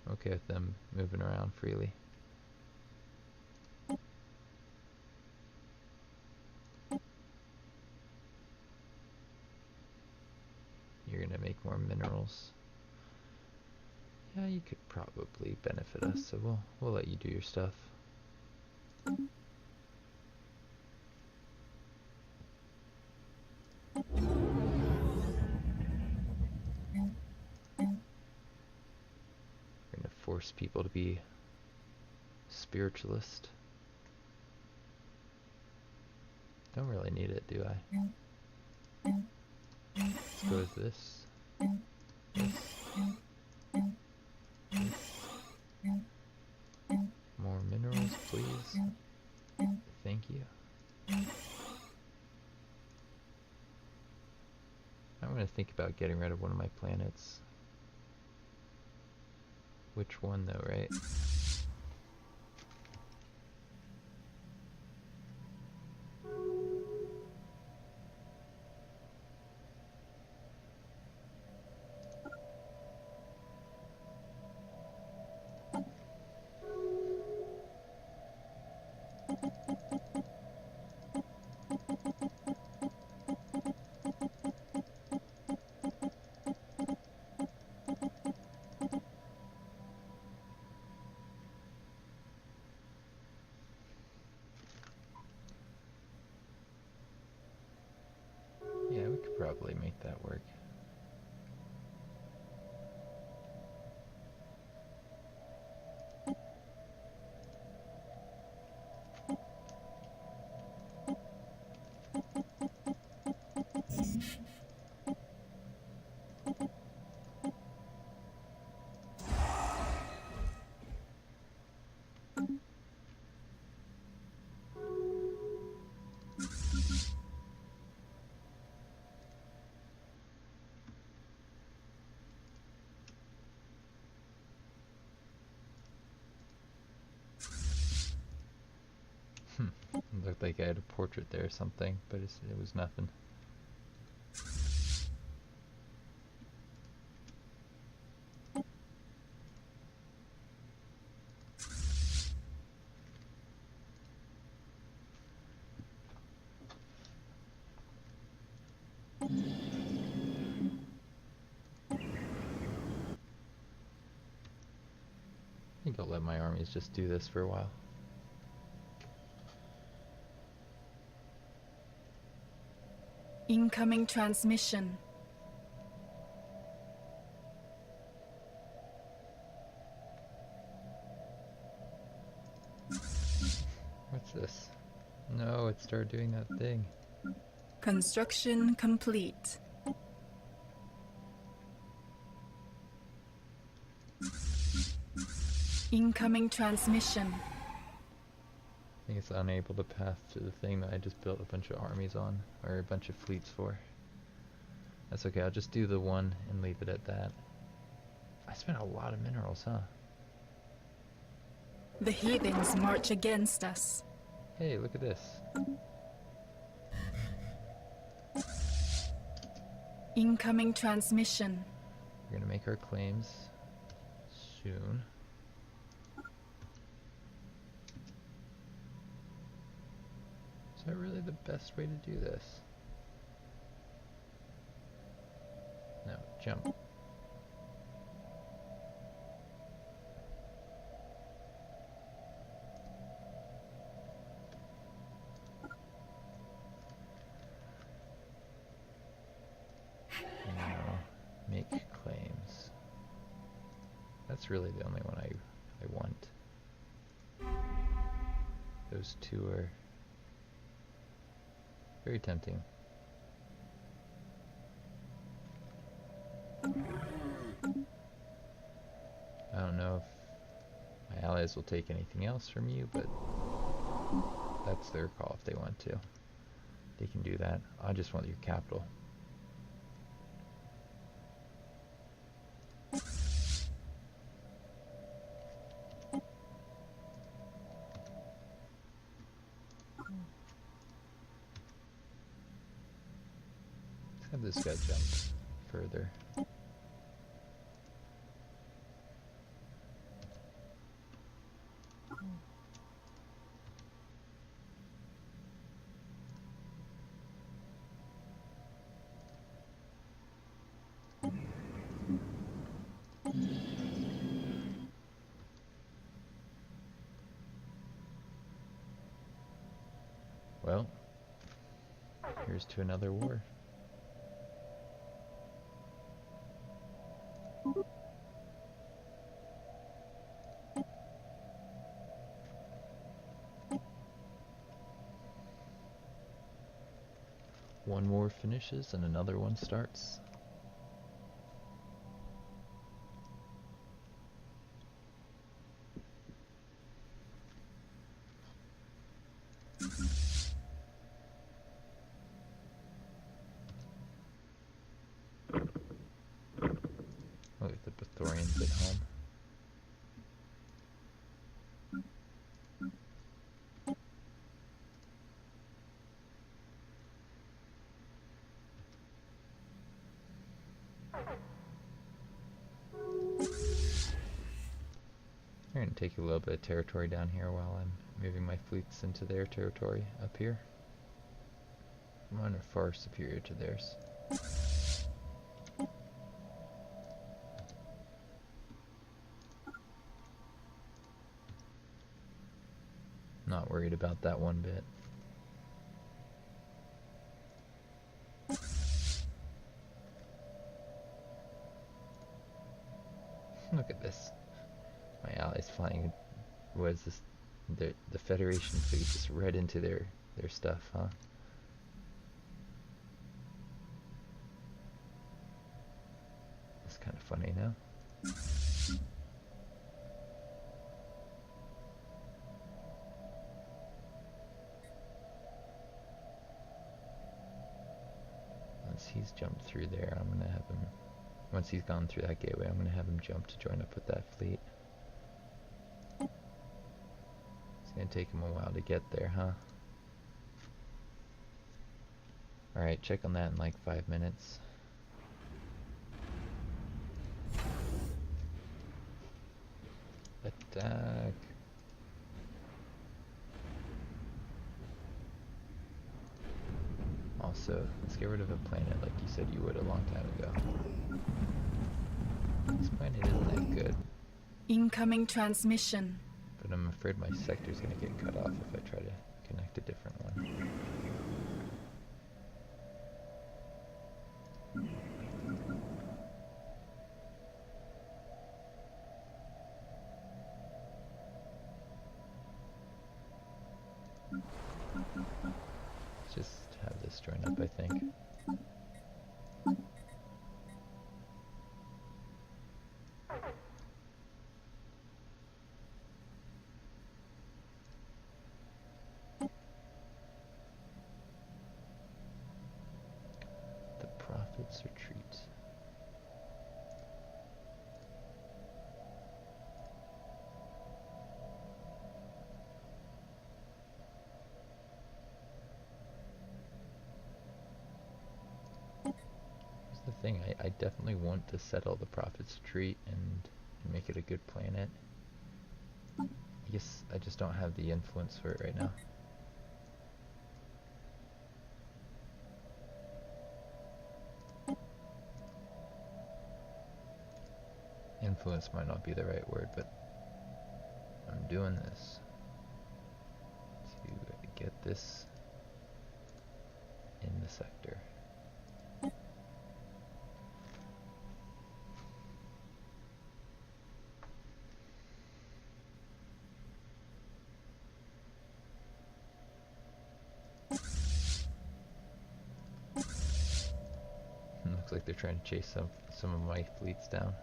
I'm okay with them moving around freely. You're gonna make more minerals. Yeah, you could probably benefit us, so we'll let you do your stuff. We're gonna force people to be spiritualist. Don't really need it, do I? Let's go with this. More minerals, please. Thank you. I'm gonna think about getting rid of one of my planets. Which one though, right? looked like I had a portrait there or something, but it was nothing. I think I'll let my armies just do this for a while. Incoming transmission. What's this? No, it started doing that thing. Construction complete. Incoming transmission. I think it's unable to pass to the thing that I just built a bunch of armies on, or a bunch of fleets for. That's okay, I'll just do the one and leave it at that. I spent a lot of minerals, huh? The heathens march against us. Hey, look at this. Incoming transmission. We're gonna make our claims soon. Is that really the best way to do this? No, jump. Now, make claims. That's really the only one I want. Those two are very tempting. I don't know if my allies will take anything else from you, but that's their call if they want to. They can do that. I just want your capital. Let's have this guy jump further. Well, here's to another war. One war finishes and another one starts. Look at the Bethorians at home. We're going to take a little bit of territory down here while I'm moving my fleets into their territory up here. Mine are far superior to theirs. Not worried about that one bit. Look at this. My allies flying, what is this? The Federation fleet just right into their stuff, huh? That's kind of funny now. Once he's jumped through there, I'm gonna have him, once he's gone through that gateway, I'm gonna have him jump to join up with that fleet. It's gonna take him a while to get there, huh? Alright, check on that in like 5 minutes. Attack. Also, let's get rid of a planet like you said you would a long time ago. This planet isn't that good. Incoming transmission. But I'm afraid my sector's gonna get cut off if I try to connect a different one. Let's just have this join up, I think. The Prophet's Retreat. The thing, I definitely want to settle the Prophet's Retreat and make it a good planet. I guess I just don't have the influence for it right now. Influence might not be the right word, but I'm doing this to get this in the sector. Looks like they're trying to chase some of my fleets down.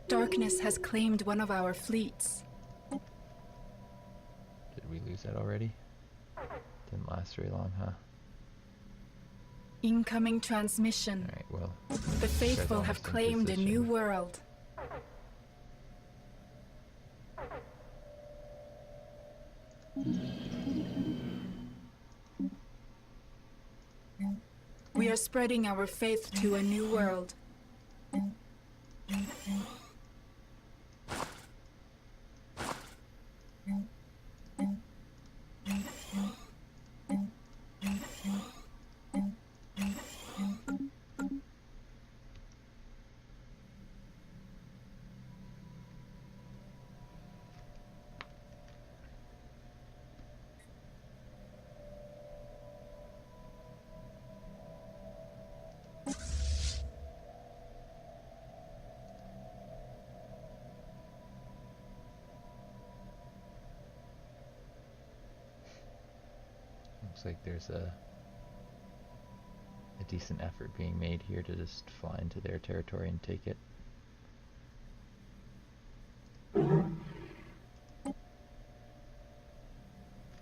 Darkness has claimed one of our fleets. Did we lose that already? Didn't last very long, huh? Incoming transmission. Alright, well. The faithful have claimed a new world. We are spreading our faith to a new world. Looks like there's a decent effort being made here to just fly into their territory and take it.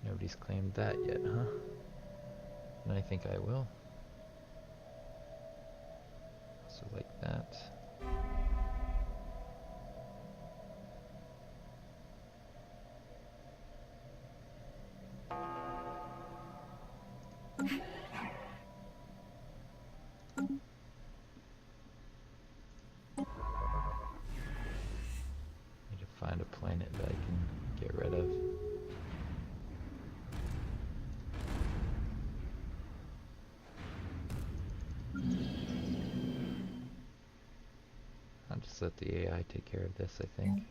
Nobody's claimed that yet, huh? And I think I will. So like that. Need to find a planet that I can get rid of. I'll just let the AI take care of this, I think.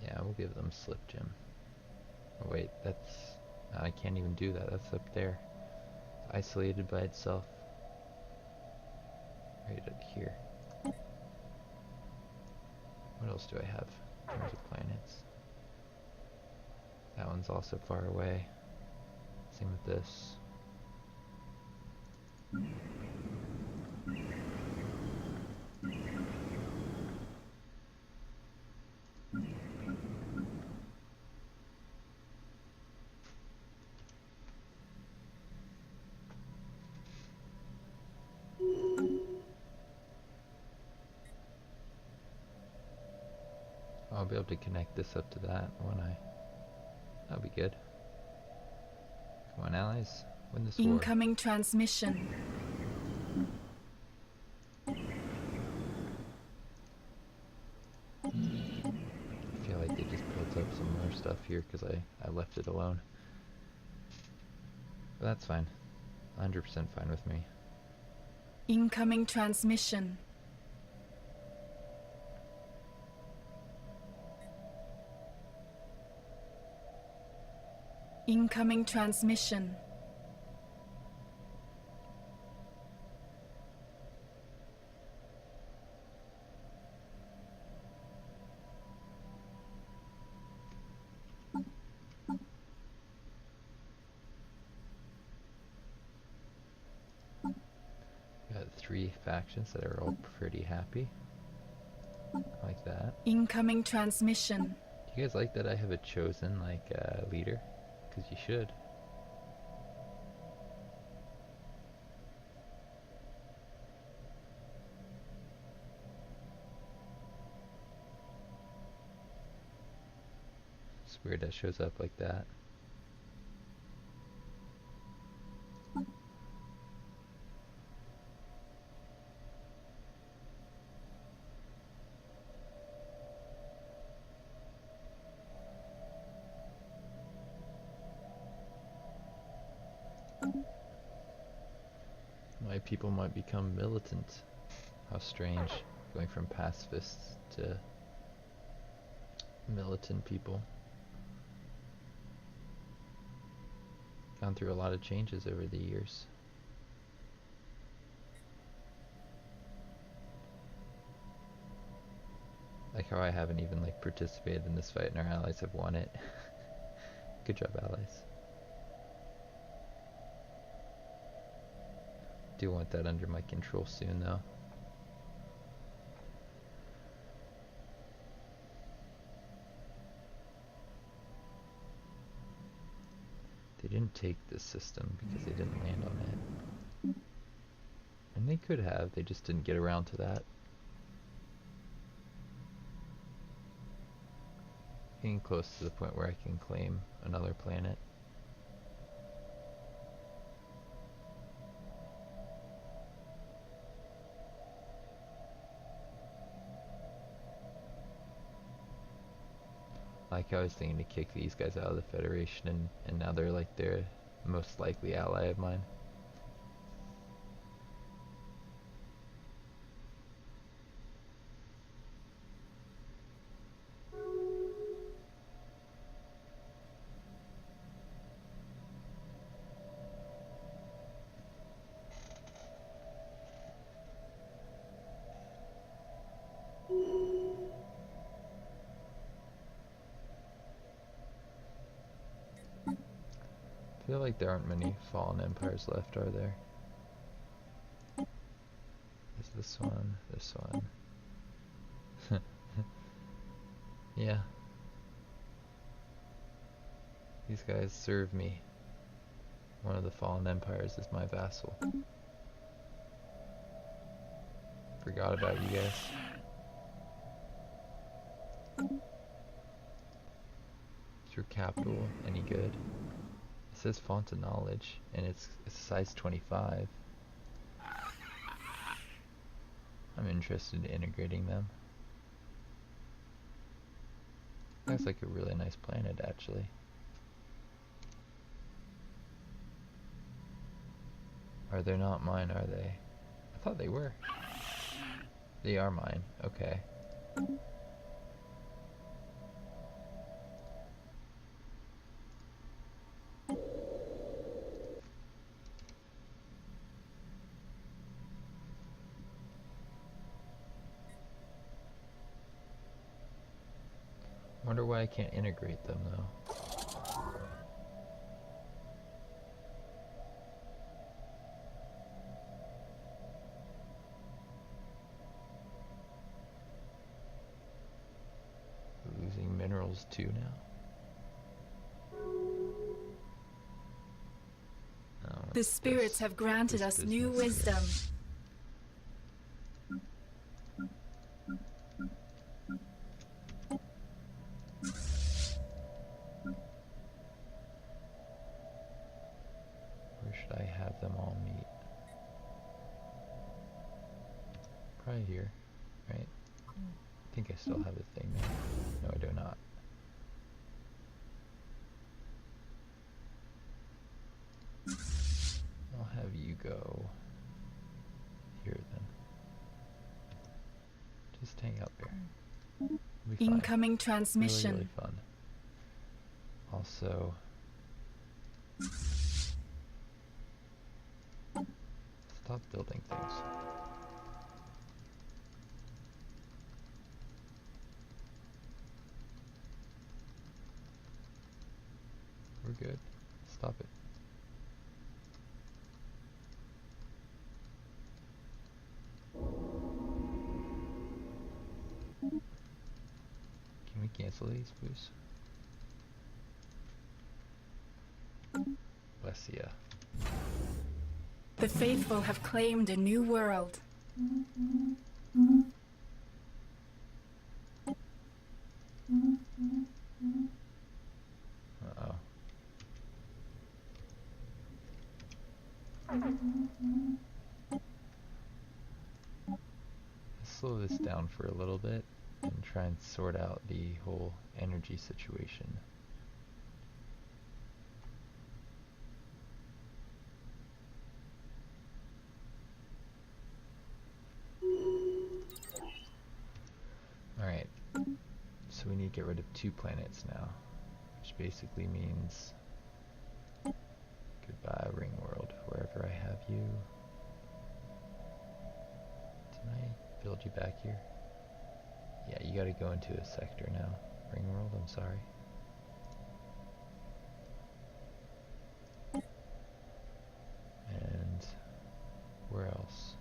Yeah, we'll give them slip gem. Oh wait, that's... I can't even do that, that's up there. It's isolated by itself. Right up here. What else do I have in terms of planets? That one's also far away. Same with this. I'll be able to connect this up to that, won't I? That'll be good. Come on, allies. Win this war. Incoming transmission. I feel like they just built up some more stuff here because I left it alone. But that's fine. 100% fine with me. Incoming transmission. Incoming transmission. Got 3 factions that are all pretty happy. I like that. Incoming transmission. Do you guys like that I have a chosen, like, leader? Because you should. It's weird that shows up like that. My people might become militant. How strange, going from pacifists to militant people. Gone through a lot of changes over the years. Like how I haven't even like participated in this fight and our allies have won it. Good job, allies. Do want that under my control soon though. They didn't take this system because they didn't land on it. And they could have, they just didn't get around to that. Getting close to the point where I can claim another planet. Like I was thinking to kick these guys out of the Federation, and now they're like their most likely ally of mine. I feel like there aren't many fallen empires left, are there? There's this one, this one. Yeah. These guys serve me. One of the fallen empires is my vassal. Forgot about you guys. Is your capital any good? It says font of knowledge, and it's size 25. I'm interested in integrating them. Looks like a really nice planet, actually. Are they not mine, are they? I thought they were. They are mine, okay. Wonder why I can't integrate them though. Losing minerals too now. Oh, The spirits have granted us new wisdom. should I have them all meet? Probably here, right? I think I still have a thing there. No, I do not. I'll have you go here then. Just hang out there. It'll be fine. Incoming transmission. Really, really fun. Also, stop building things. We're good. Stop it. Can we cancel these, please? Bless ya. The faithful have claimed a new world. Uh-oh. Let's slow this down for a little bit and try and sort out the whole energy situation. Alright, so we need to get rid of 2 planets now, which basically means goodbye ring world, wherever I have you. Didn't I build you back here? Yeah, you gotta go into a sector now. Ring world, I'm sorry. And where else?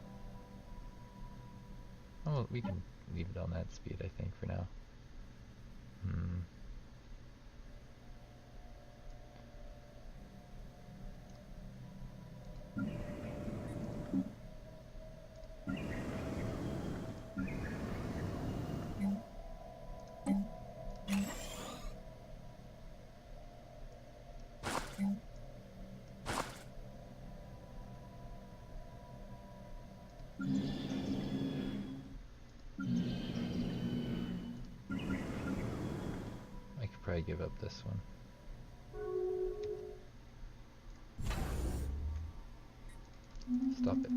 Oh, we can leave it on that speed, I think, for now. I could probably give up this one. Stop it.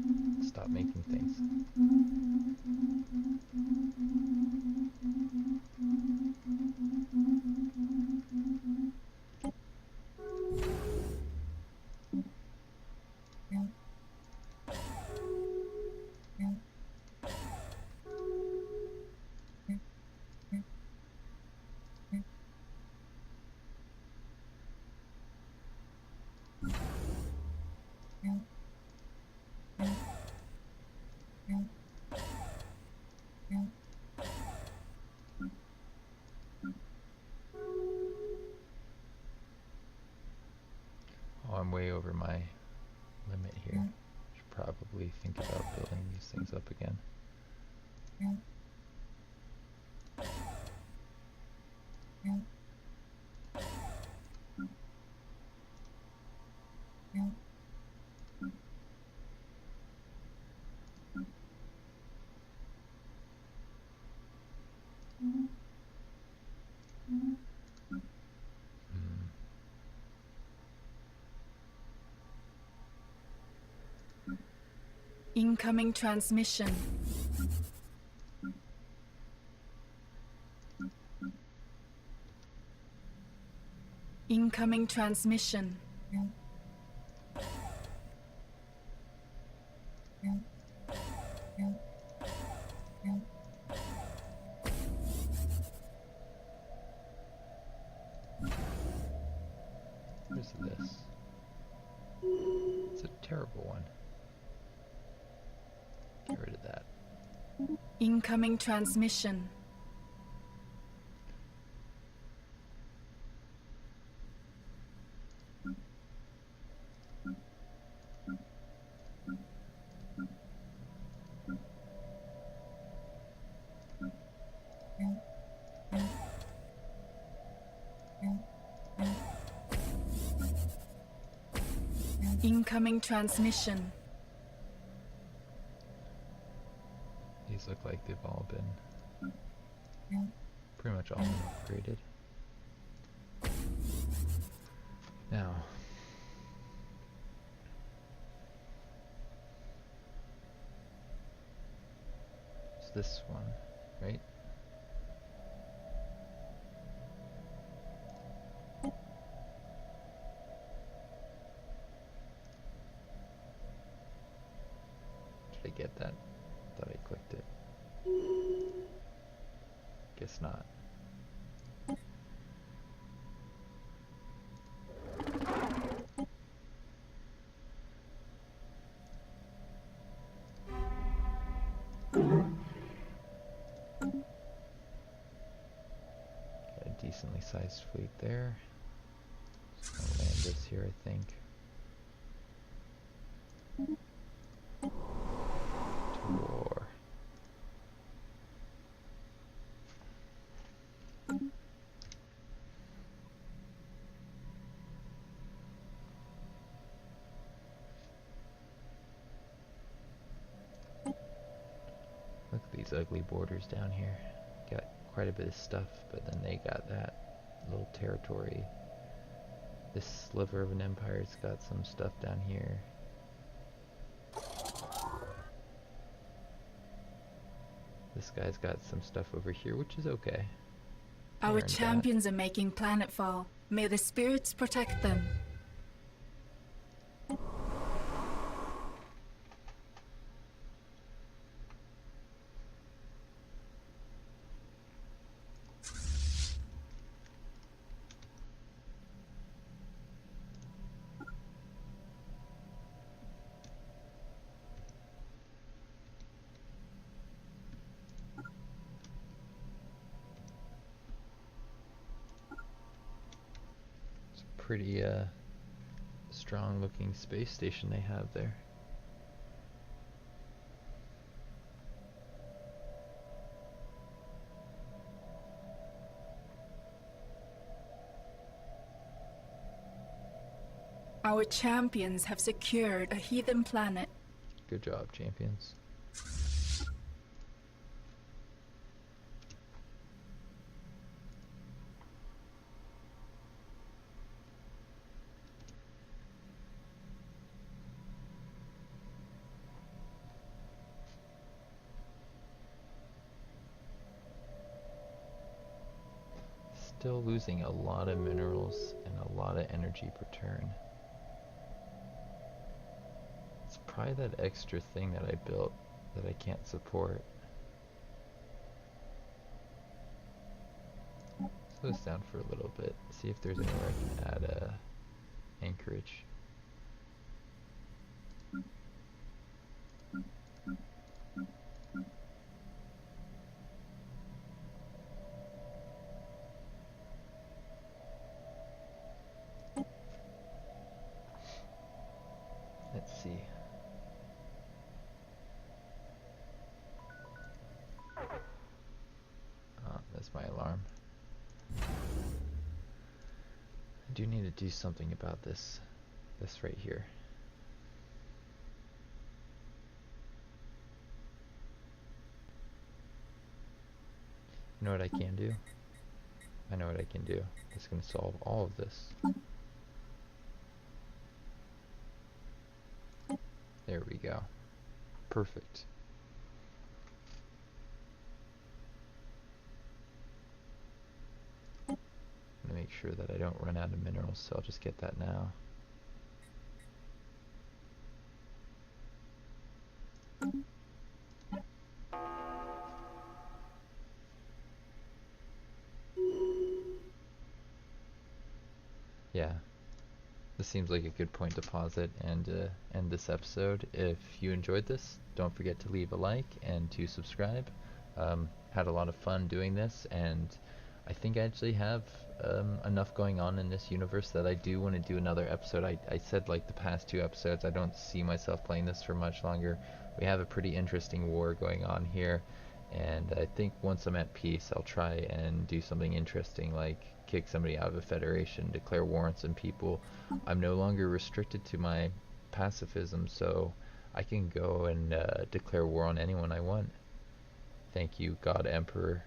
Stop making things. Oh, I'm way over my limit here. Should probably think about building these things up again. Incoming transmission. Incoming transmission. Where's this? It's a terrible one. Get rid of that. Incoming transmission. Incoming transmission. These look like they've all been pretty much all upgraded. Now, it's this one, right? Did I get that? Thought I clicked it. Guess not. Got a decently sized fleet there. Just gonna land this here, I think. To war. Look at these ugly borders down here. Got quite a bit of stuff, but then they got that little territory. This sliver of an empire's got some stuff down here. This guy's got some stuff over here, which is okay. Our Earned champions are making planetfall. May the spirits protect them. Pretty strong looking space station they have there. Our champions have secured a heathen planet. Good job, champions. Still losing a lot of minerals and a lot of energy per turn. It's probably that extra thing that I built that I can't support. Slow this down for a little bit, see if there's anywhere I can add a anchorage. Let's see. That's my alarm. I do need to do something about this right here. You know what I can do? I know what I can do. It's going to solve all of this. There we go. Perfect. I'm gonna make sure that I don't run out of minerals, so I'll just get that now. Yeah. This seems like a good point to pause it and end this episode. If you enjoyed this, don't forget to leave a like and to subscribe. Had a lot of fun doing this, and I think I actually have enough going on in this universe that I do want to do another episode. I said like the past 2 episodes, I don't see myself playing this for much longer. We have a pretty interesting war going on here, and I think once I'm at peace, I'll try and do something interesting, like kick somebody out of a federation, declare war on some people. I'm no longer restricted to my pacifism, so I can go and declare war on anyone I want. Thank you, God Emperor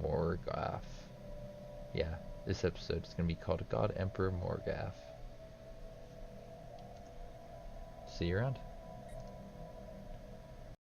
Moregaf. Yeah, this episode is going to be called God Emperor Moregaf. See you around.